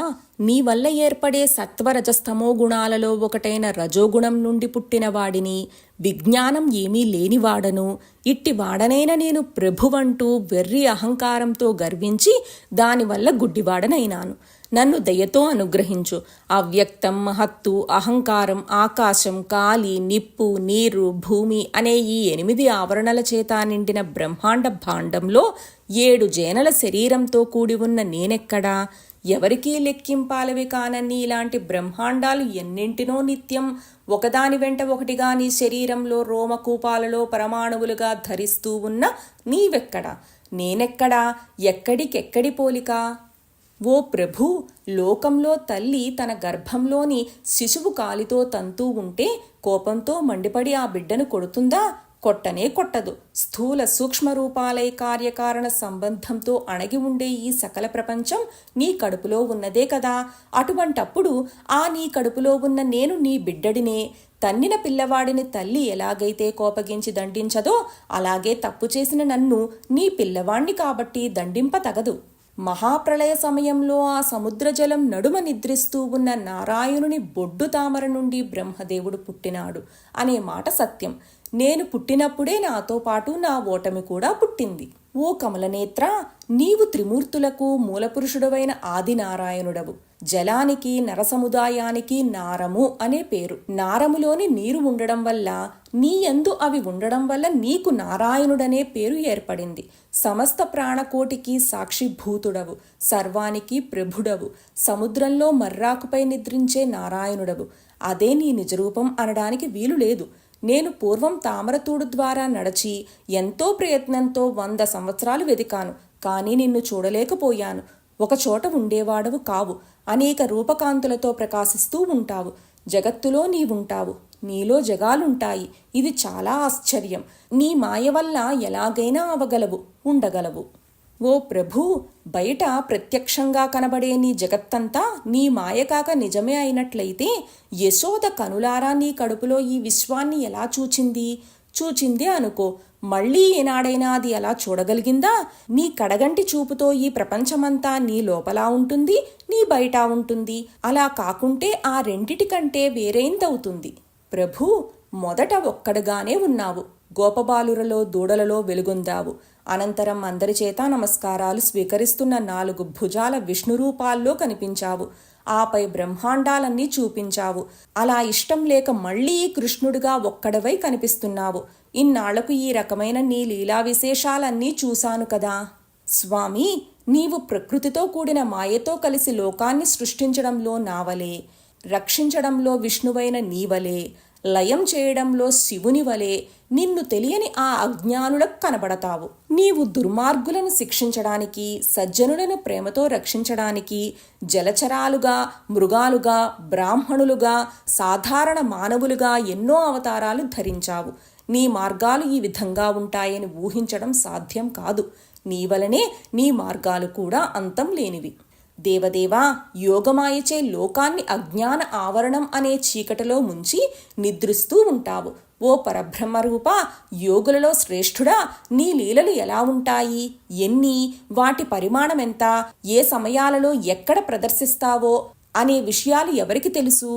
నీ వల్ల ఏర్పడే సత్వరజస్తమో గుణాలలో ఒకటైన రజోగుణం నుండి పుట్టిన వాడిని, విజ్ఞానం ఏమీ లేనివాడను. ఇట్టి వాడనైన నేను ప్రభువంటూ వెర్రి అహంకారంతో గర్వించి దానివల్ల గుడ్డివాడనైనాను. నన్ను దయతో అనుగ్రహించు. అవ్యక్తం, మహత్తు, అహంకారం, ఆకాశం, గాలి, నిప్పు, నీరు, భూమి అనే ఈ 8 ఆవరణల చేత నిండిన బ్రహ్మాండ భాండంలో 7 జేనల శరీరంతో కూడి ఉన్న నేనెక్కడా? ఎవరికీ లెక్కింపాలవి కానన్ని ఇలాంటి బ్రహ్మాండాలు ఎన్నింటినో నిత్యం ఒకదాని వెంట ఒకటిగా నీ శరీరంలో రోమకూపాలలో పరమాణువులుగా ధరిస్తూ ఉన్న నీవెక్కడా? నేనెక్కడా? ఎక్కడికెక్కడి పోలిక? ఓ ప్రభు, లోకంలో తల్లి తన గర్భంలోని శిశువు కాలితో తంతూ ఉంటే కోపంతో మండిపడి ఆ బిడ్డను కొడుతుందా? కొట్టనే కొట్టదు. స్థూల సూక్ష్మ రూపాలై కార్యకారణ సంబంధంతో అణగి ఉండే ఈ సకల ప్రపంచం నీ కడుపులో ఉన్నదే కదా. అటువంటప్పుడు ఆ నీ కడుపులో ఉన్న నేను నీ బిడ్డడినే. తన్నిన పిల్లవాడిని తల్లి ఎలాగైతే కోపగించి దండించదో అలాగే తప్పు చేసిన నన్ను నీ పిల్లవాణ్ణి కాబట్టి దండింప తగదు. మహాప్రళయ సమయంలో ఆ సముద్రజలం నడుమ నిద్రిస్తూ ఉన్న నారాయణుని బొడ్డు తామర నుండి బ్రహ్మదేవుడు పుట్టినాడు అనే మాట సత్యం. నేను పుట్టినప్పుడే నాతో పాటు నా ఓటమి కూడా పుట్టింది. ఓ కమలనేత్ర, నీవు త్రిమూర్తులకు మూలపురుషుడవైన ఆదినారాయణుడవు. జలానికి నరసముదాయానికి నారము అనే పేరు. నారములోని నీరు ఉండడం వల్ల, నీ యందు అవి ఉండడం వల్ల నీకు నారాయణుడనే పేరు ఏర్పడింది. సమస్త ప్రాణకోటికి సాక్షిభూతుడవు, సర్వానికి ప్రభుడవు, సముద్రంలో మర్రాకుపై నిద్రించే నారాయణుడవు. అదే నీ నిజరూపం అనడానికి వీలు లేదు. నేను పూర్వం తామరతూడు ద్వారా నడచి ఎంతో ప్రయత్నంతో 100 సంవత్సరాలు వెదికాను. కానీ నిన్ను చూడలేకపోయాను. ఒకచోట ఉండేవాడవు కావు. అనేక రూపకాంతులతో ప్రకాశిస్తూ ఉంటావు. జగత్తులో నీవుంటావు. నీలో జగాలుంటాయి. ఇది చాలా ఆశ్చర్యం. నీ మాయ వల్ల ఎలాగైనా అవగలవు, ఉండగలవు. ఓ ప్రభూ, బయట ప్రత్యక్షంగా కనబడే నీ జగత్తంతా నీ మాయకాక నిజమే అయినట్లయితే యశోద కనులారా నీ కడుపులో ఈ విశ్వాన్ని ఎలా చూచింది అనుకో. మళ్ళీ ఏనాడైనా అది ఎలా చూడగలిగిందా? నీ కడగంటి చూపుతో ఈ ప్రపంచమంతా నీ లోపల ఉంటుంది, నీ బయట ఉంటుంది. అలా కాకుంటే ఆ రెండిటి కంటే వేరేంతవుతుంది. ప్రభూ, మొదట ఒక్కడుగానే ఉన్నావు. గోపబాలురలో దూడలలో వెలుగొందావు. అనంతరం అందరి చేత నమస్కారాలు స్వీకరిస్తున్న 4 భుజాల విష్ణురూపాల్లో కనిపించావు. ఆపై బ్రహ్మాండాలన్నీ చూపించావు. అలా ఇష్టం లేక మళ్ళీ కృష్ణుడిగా ఒక్కడవై కనిపిస్తున్నావు. ఇన్నాళ్లకు ఈ రకమైన నీ లీలా విశేషాలన్నీ చూశాను కదా స్వామి. నీవు ప్రకృతితో కూడిన మాయతో కలిసి లోకాన్ని సృష్టించడంలో నావలే, రక్షించడంలో విష్ణువైన నీవలే, లయం చేయడంలో శివుని వలె నిన్ను తెలియని ఆ అజ్ఞానులకు కనబడతావు. నీవు దుర్మార్గులను శిక్షించడానికి, సజ్జనులను ప్రేమతో రక్షించడానికి జలచరాలుగా, మృగాలుగా, బ్రాహ్మణులుగా, సాధారణ మానవులుగా ఎన్నో అవతారాలు ధరించావు. నీ మార్గాలు ఈ విధంగా ఉంటాయని ఊహించడం సాధ్యం కాదు. నీ వలనే నీ మార్గాలు కూడా అంతం లేనివి. దేవదేవా, యోగమాయచే లోకాన్ని అజ్ఞాన ఆవరణం అనే చీకటిలో ముంచి నిద్రిస్తూ ఉంటావు. ఓ పరబ్రహ్మరూప, యోగులలో శ్రేష్ఠుడా, నీ లీలలు ఎలా ఉంటాయి, ఎన్ని, వాటి పరిమాణం ఎంత, ఏ సమయాలలో ఎక్కడ ప్రదర్శిస్తావో అనే విషయాలు ఎవరికి తెలుసు?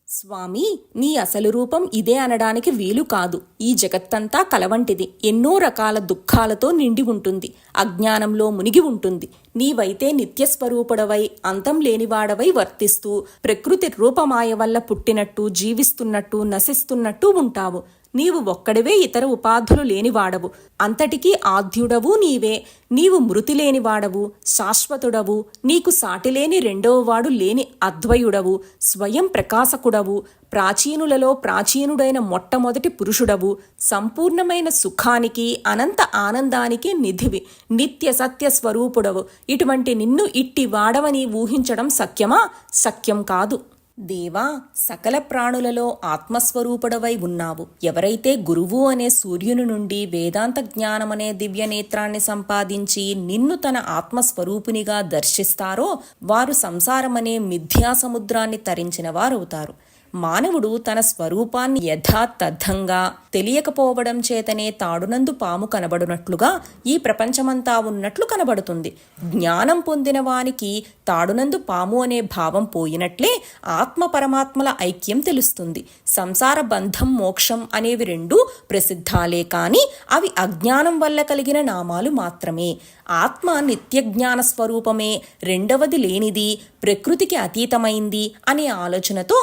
స్వామి, నీ అసలు రూపం ఇదే అనడానికి వీలు కాదు. ఈ జగత్తంతా కలవంటిది, ఎన్నో రకాల దుఃఖాలతో నిండి ఉంటుంది, అజ్ఞానంలో మునిగి ఉంటుంది. నీవైతే నిత్యస్వరూపుడవై, అంతం లేనివాడవై వర్తిస్తూ ప్రకృతి రూపమాయ వల్ల పుట్టినట్టు, జీవిస్తున్నట్టు, నశిస్తున్నట్టు ఉంటావు. నీవు ఒక్కడివే, ఇతర ఉపాధులు లేనివాడవు. అంతటికీ ఆద్యుడవు నీవే. నీవు మృతి లేనివాడవు, శాశ్వతుడవు, నీకు సాటిలేని రెండవవాడు లేని అద్వయుడవు, స్వయం ప్రకాశకుడవు, ప్రాచీనులలో ప్రాచీనుడైన మొట్టమొదటి పురుషుడవు, సంపూర్ణమైన సుఖానికి, అనంత ఆనందానికి నిధివి, నిత్య సత్య స్వరూపుడవు. ఇటువంటి నిన్ను ఇట్టి వాడవని ఊహించడం సఖ్యమా? సఖ్యం కాదు. దేవా, సకల ప్రాణులలో ఆత్మస్వరూపుడవై ఉన్నావు. ఎవరైతే గురువు అనే సూర్యుని నుండి వేదాంత జ్ఞానమనే దివ్య నేత్రాన్ని సంపాదించి నిన్ను తన ఆత్మస్వరూపునిగా దర్శిస్తారో వారు సంసారమనే మిథ్యా సముద్రాన్ని తరించిన వారవుతారు. మానవుడు తన స్వరూపాన్ని యథాతథంగా తెలియకపోవడం చేతనే తాడునందు పాము కనబడునట్లుగా ఈ ప్రపంచమంతా ఉన్నట్లు కనబడుతుంది. జ్ఞానం పొందిన వానికి తాడునందు పాము అనే భావం పోయినట్లే ఆత్మ పరమాత్మల ఐక్యం తెలుస్తుంది. సంసార బంధం, మోక్షం అనేవి రెండూ ప్రసిద్ధాలే కాని అవి అజ్ఞానం వల్ల కలిగిన నామాలు మాత్రమే. ఆత్మ నిత్య జ్ఞాన స్వరూపమే, రెండవది లేనిది, ప్రకృతికి అతీతమైంది అనే ఆలోచనతో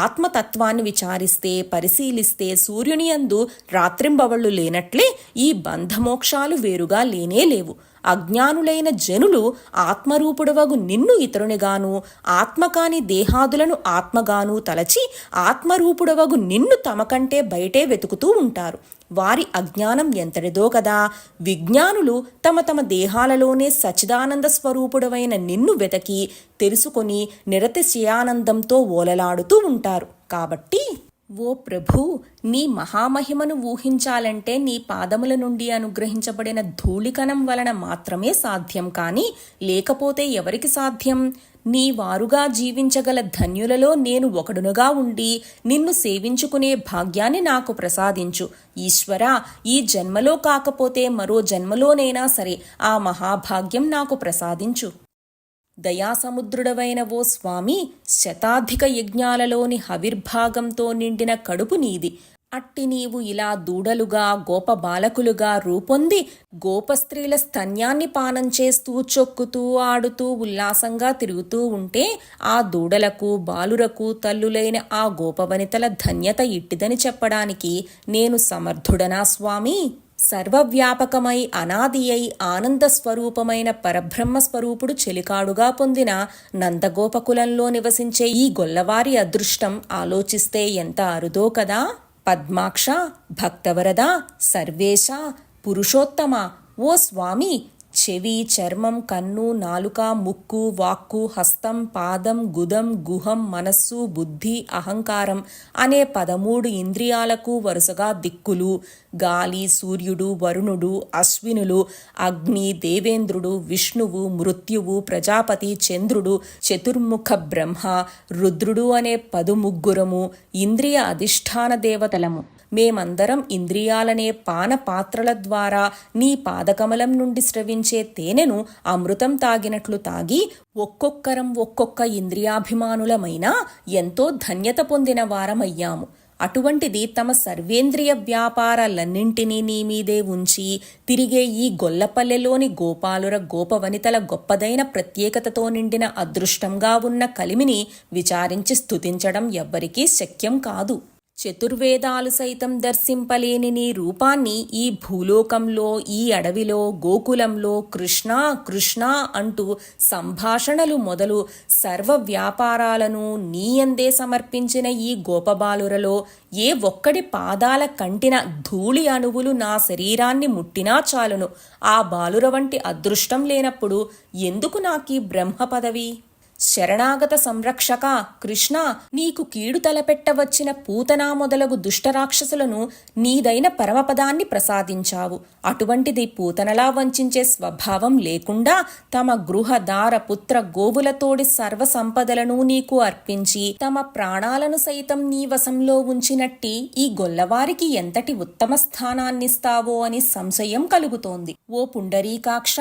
ఆత్మతత్వాన్ని విచారిస్తే, పరిశీలిస్తే సూర్యుని యందు రాత్రింబవళ్లు లేనట్లే ఈ బంధమోక్షాలు వేరుగా లేనే లేవు. అజ్ఞానులైన జనులు ఆత్మరూపుడవగు నిన్ను ఇతరునిగాను, ఆత్మకాని దేహాదులను ఆత్మగాను తలచి ఆత్మరూపుడవగు నిన్ను తమకంటే బయటే వెతుకుతూ ఉంటారు. వారి అజ్ఞానం ఎంతటిదో కదా. విజ్ఞానులు తమ తమ దేహాలలోనే సచ్చిదానంద స్వరూపుడవైన నిన్ను వెతకి తెలుసుకొని నిరతిశయానందంతో ఓలలాడుతూ ఉంటారు. కాబట్టి ఓ ప్రభూ, నీ మహామహిమను ఊహించాలంటే నీ పాదముల నుండి అనుగ్రహించబడిన ధూళికణం వలన మాత్రమే సాధ్యం. కానీ లేకపోతే ఎవరికి సాధ్యం? నీ వారుగా జీవించగల ధన్యులలో నేను ఒకడునుగా ఉండి నిన్ను సేవించుకునే భాగ్యాన్ని నాకు ప్రసాదించు. ఈశ్వరా, ఈ జన్మలో కాకపోతే మరో జన్మలోనైనా సరే ఆ మహాభాగ్యం నాకు ప్రసాదించు. దయాసముద్రుడవైన ఓ స్వామి, శతాధిక యజ్ఞాలలోని హవిర్భాగంతో నిండిన కడుపు నీది. అట్టి నీవు ఇలా దూడలుగా, గోప బాలకులుగా రూపొంది గోపస్త్రీల స్తన్యాన్ని పానం చేస్తూ, చొక్కుతూ, ఆడుతూ, ఉల్లాసంగా తిరుగుతూ ఉంటే ఆ దూడలకు, బాలురకు తల్లులైన ఆ గోపవనితల ధన్యత ఇట్టిదని చెప్పడానికి నేను సమర్థుడనా స్వామి? సర్వవ్యాపకమై అనాది అయి ఆనంద స్వరూపమైన పరబ్రహ్మ స్వరూపుడు చెలికాడుగా పొందిన నందగోపకులంలో నివసించే ఈ గొల్లవారి అదృష్టం ఆలోచిస్తే ఎంత అరుదో కదా. పద్మాక్ష, భక్తవరద, సర్వేశ, పురుషోత్తమ, ఓ స్వామి, చెవి, చర్మం, కన్ను, నాలుక, ముక్కు, వాక్కు, హస్తం, పాదం, గుదం, గుహం, మనస్సు, బుద్ధి, అహంకారం అనే 13 ఇంద్రియాలకు వరుసగా దిక్కులు, గాలి, సూర్యుడు, వరుణుడు, అశ్వినులు, అగ్ని, దేవేంద్రుడు, విష్ణువు, మృత్యువు, ప్రజాపతి, చంద్రుడు, చతుర్ముఖ బ్రహ్మ, రుద్రుడు అనే 13 ఇంద్రియ అధిష్టాన దేవతలము. మేమందరం ఇంద్రియాలనే పానపాత్రల ద్వారా నీ పాదకమలం నుండి స్రవించే తేనెను అమృతం తాగినట్లు తాగి ఒక్కొక్కరం ఒక్కొక్క ఇంద్రియాభిమానులమైనా ఎంతో ధన్యత పొందిన వారమయ్యాము. అటువంటిది తమ సర్వేంద్రియ వ్యాపారాలన్నింటినీ నీ మీదే ఉంచి తిరిగే ఈ గొల్లపల్లెలోని గోపాలుర గోపవనితల గొప్పదైన ప్రత్యేకతతో నిండిన అదృష్టంగా ఉన్న కలిమిని విచారించి స్తుతించడం ఎవ్వరికీ శక్యం కాదు. చతుర్వేదాలు సైతం దర్శింపలేని నీ రూపాన్ని ఈ భూలోకంలో, ఈ అడవిలో, గోకులంలో కృష్ణ కృష్ణ అంటూ సంభాషణలు మొదలు సర్వ వ్యాపారాలను నీయందే సమర్పించిన ఈ గోపబాలురలో ఏ ఒక్కడి పాదాల కంటిన ధూళి అణువులు నా శరీరాన్ని ముట్టినా చాలును. ఆ బాలుర వంటి అదృష్టం లేనప్పుడు ఎందుకు నాకీ బ్రహ్మ పదవి? శరణాగత సంరక్షక కృష్ణ, నీకు కీడు తలపెట్టవచ్చిన పూతనా మొదలగు దుష్టరాక్షసులను నీదైన పరమపదాన్ని ప్రసాదించావు. అటువంటిది పూతనలా వంచే స్వభావం లేకుండా తమ గృహ దార పుత్ర గోవులతోడి సర్వ సంపదలను నీకు అర్పించి తమ ప్రాణాలను సైతం నీ వశంలో ఉంచినట్టి ఈ గొల్లవారికి ఎంతటి ఉత్తమ స్థానాన్నిస్తావో అని సంశయం కలుగుతోంది. ఓ పుండరీకాక్ష,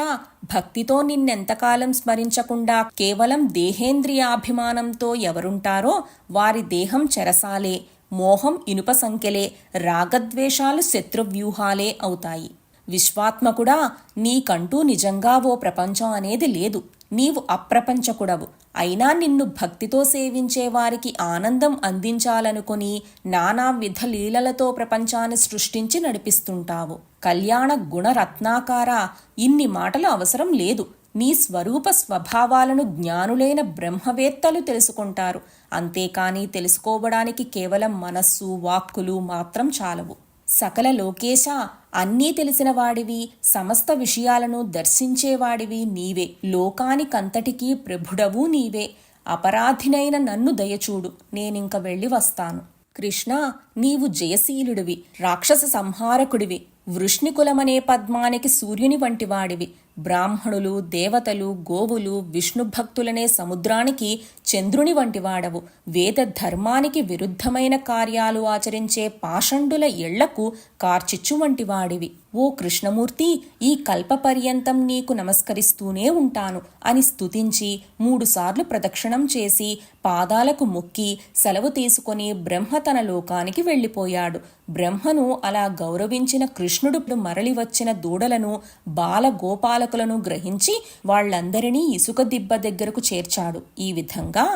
భక్తితో నిన్నెంతకాలం స్మరించకుండా కేవలం దేహేంద్రియాభిమానంతో ఎవరుంటారో వారి దేహం చెరసాలే, మోహం ఇనుప సంఖ్యలే, రాగద్వేషాలు శత్రువ్యూహాలే అవుతాయి. విశ్వాత్మకుడా, నీకంటూ నిజంగా ఓ ప్రపంచం అనేది లేదు. నీవు అప్రపంచకుడవు. అయినా నిన్ను భక్తితో సేవించే వారికి ఆనందం అందించాలనుకుని నానా విధ లీలలతో ప్రపంచాన్ని సృష్టించి నడిపిస్తుంటావు. కళ్యాణ గుణరత్నాకార, ఇన్ని మాటలు అవసరం లేదు. నీ స్వరూప స్వభావాలను జ్ఞానులైన బ్రహ్మవేత్తలు తెలుసుకుంటారు. అంతేకాని తెలుసుకోవడానికి కేవలం మనస్సు, వాక్కులు మాత్రం చాలవు. సకల లోకేశ, అన్నీ తెలిసిన వాడివి, సమస్త విషయాలను దర్శించేవాడివి నీవే. లోకానికంతటికీ ప్రభుడవు నీవే. అపరాధినైన నన్ను దయచూడు, నేనింక వెళ్ళి వస్తాను. కృష్ణ, నీవు జయశీలుడివి, రాక్షస సంహారకుడివి, వృష్ణికులమనే పద్మానికి సూర్యుని వంటివాడివి. బ్రాహ్మణులు, దేవతలు, గోవులు, విష్ణుభక్తులనే సముద్రానికి చంద్రుని వంటివాడవు. వేద ధర్మానికి విరుద్ధమైన కార్యాలు ఆచరించే పాషండుల ఇళ్లకు కార్చిచ్చు వంటివాడివి. ఓ కృష్ణమూర్తి, ఈ కల్పపర్యంతం నీకు నమస్కరిస్తూనే ఉంటాను అని స్తుతించి 3 సార్లు ప్రదక్షిణం చేసి పాదాలకు మొక్కి సెలవు తీసుకొని బ్రహ్మ తన లోకానికి వెళ్ళిపోయాడు. బ్రహ్మను అలా గౌరవించిన కృష్ణుడు మరలి వచ్చిన దూడలను, బాల గోపాలకులను గ్రహించి వాళ్లందరినీ ఇసుక దిబ్బ దగ్గరకు చేర్చాడు. ఈ విధంగా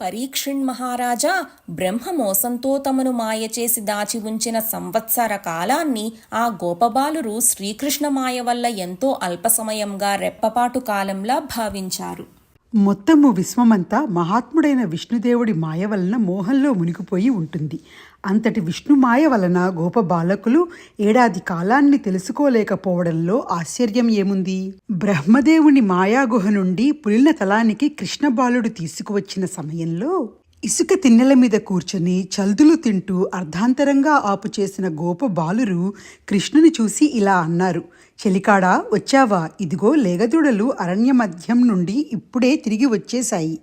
పరీక్షిణ్ మహారాజా బ్రహ్మ మోసంతో తమను మాయ చేసి దాచి ఉంచిన సంవత్సర కాలాన్ని ఆ గోపబాలురు శ్రీకృష్ణ మాయ వల్ల ఎంతో అల్ప సమయంగా రెప్పపాటు కాలంలా భావించారు. మొత్తము విశ్వమంతా మహాత్ముడైన విష్ణుదేవుడి మాయ వలన మోహంలో మునిగిపోయి ఉంటుంది. అంతటి విష్ణు మాయ వలన గోప బాలకులు ఏడాది కాలాన్ని తెలుసుకోలేకపోవడంలో ఆశ్చర్యం ఏముంది? బ్రహ్మదేవుని మాయాగుహ నుండి పులిన తలానికి కృష్ణ బాలుడు తీసుకువచ్చిన సమయంలో ఇసుక తిన్నెల మీద కూర్చొని చల్దులు తింటూ అర్ధాంతరంగా ఆపు చేసిన గోప బాలురు కృష్ణుని చూసి ఇలా అన్నారు: చెలికాడా, వచ్చావా? ఇదిగో లేగదూడలు అరణ్య మధ్యం నుండి ఇప్పుడే తిరిగి వచ్చేశాయి.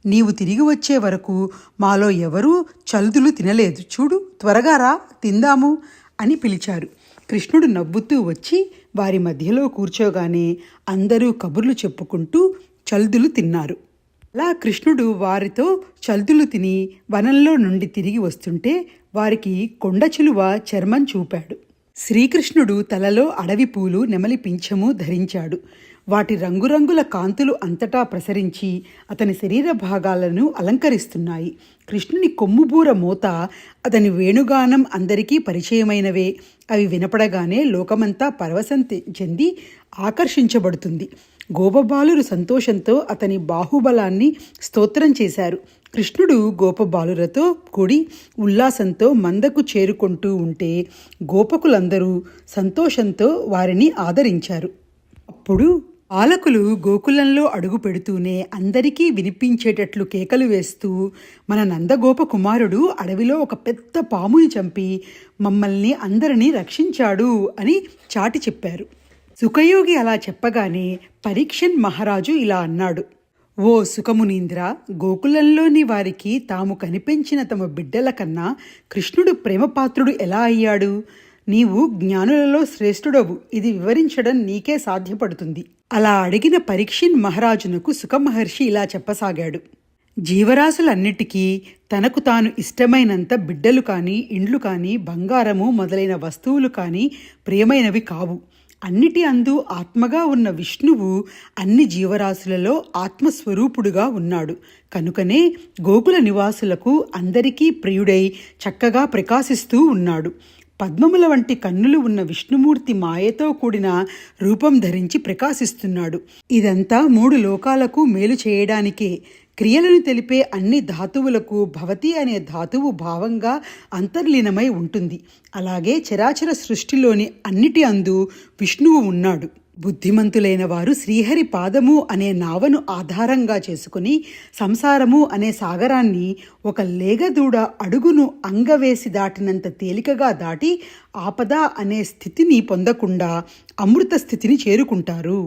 నీవు తిరిగి వచ్చే వరకు మాలో ఎవరూ చల్దులు తినలేదు. చూడు, త్వరగా రా, తిందాము అని పిలిచారు. కృష్ణుడు నవ్వుతూ వచ్చి వారి మధ్యలో కూర్చోగానే అందరూ కబుర్లు చెప్పుకుంటూ చల్దులు తిన్నారు. అలా కృష్ణుడు వారితో చల్దులు తిని వనంలో నుండి తిరిగి వస్తుంటే వారికి కొండ చిలువ చర్మం చూపాడు. శ్రీకృష్ణుడు తలలో అడవి పూలు, నెమలి పింఛము ధరించాడు. వాటి రంగురంగుల కాంతులు అంతటా ప్రసరించి అతని శరీర భాగాలను అలంకరిస్తున్నాయి. కృష్ణుని కొమ్ముబూర మోత, అతని వేణుగానం అందరికీ పరిచయమైనవే. అవి వినపడగానే లోకమంతా పరవశం చెంది ఆకర్షించబడుతుంది. గోపబాలురు సంతోషంతో అతని బాహుబలాన్ని స్తోత్రం చేశారు. కృష్ణుడు గోపబాలురతో కూడి ఉల్లాసంతో మందకు చేరుకుంటూ ఉంటే గోపకులందరూ సంతోషంతో వారిని ఆదరించారు. అప్పుడు బాలకులు గోకులంలో అడుగు పెడుతూనే అందరికీ వినిపించేటట్లు కేకలు వేస్తూ, మన నందగోప కుమారుడు అడవిలో ఒక పెద్ద పాముని చంపి మమ్మల్ని అందరినీ రక్షించాడు అని చాటి చెప్పారు. సుఖయోగి అలా చెప్పగానే పరీక్షన్ మహారాజు ఇలా అన్నాడు: ఓ సుఖమునీంద్ర, గోకులంలోని వారికి తాము కనిపించిన తమ బిడ్డల కన్నా కృష్ణుడు ప్రేమపాత్రుడు ఎలా అయ్యాడు? నీవు జ్ఞానులలో శ్రేష్ఠుడవు, ఇది వివరించడం నీకే సాధ్యపడుతుంది. అలా అడిగిన పరీక్షన్ మహారాజునకు సుఖమహర్షి ఇలా చెప్పసాగాడు: జీవరాశులన్నిటికీ తనకు తాను ఇష్టమైనంత బిడ్డలు కానీ ఇండ్లు కానీ బంగారము మొదలైన వస్తువులు కానీ ప్రియమైనవి కావు. అన్నిటి అందు ఆత్మగా ఉన్న విష్ణువు అన్ని జీవరాశులలో ఆత్మస్వరూపుడుగా ఉన్నాడు. కనుకనే గోకుల నివాసులకు అందరికీ ప్రియుడై చక్కగా ప్రకాశిస్తూ ఉన్నాడు. పద్మముల వంటి కన్నులు ఉన్న విష్ణుమూర్తి మాయతో కూడిన రూపం ధరించి ప్రకాశిస్తున్నాడు. ఇదంతా 3 లోకాలకు మేలు చేయడానికే. క్రియలను తెలిపే అన్ని ధాతువులకు భవతి అనే ధాతువు భావంగా అంతర్లీనమై ఉంటుంది. అలాగే చరాచర సృష్టిలోని అన్నిటి అందు విష్ణువు ఉన్నాడు. బుద్ధిమంతులైన వారు శ్రీహరి పాదము అనే నావను ఆధారంగా చేసుకుని సంసారము అనే సాగరాన్ని ఒక లేగదూడ అడుగును అంగవేసి దాటినంత తేలికగా దాటి ఆపద అనే స్థితిని పొందకుండా అమృత స్థితిని చేరుకుంటారు.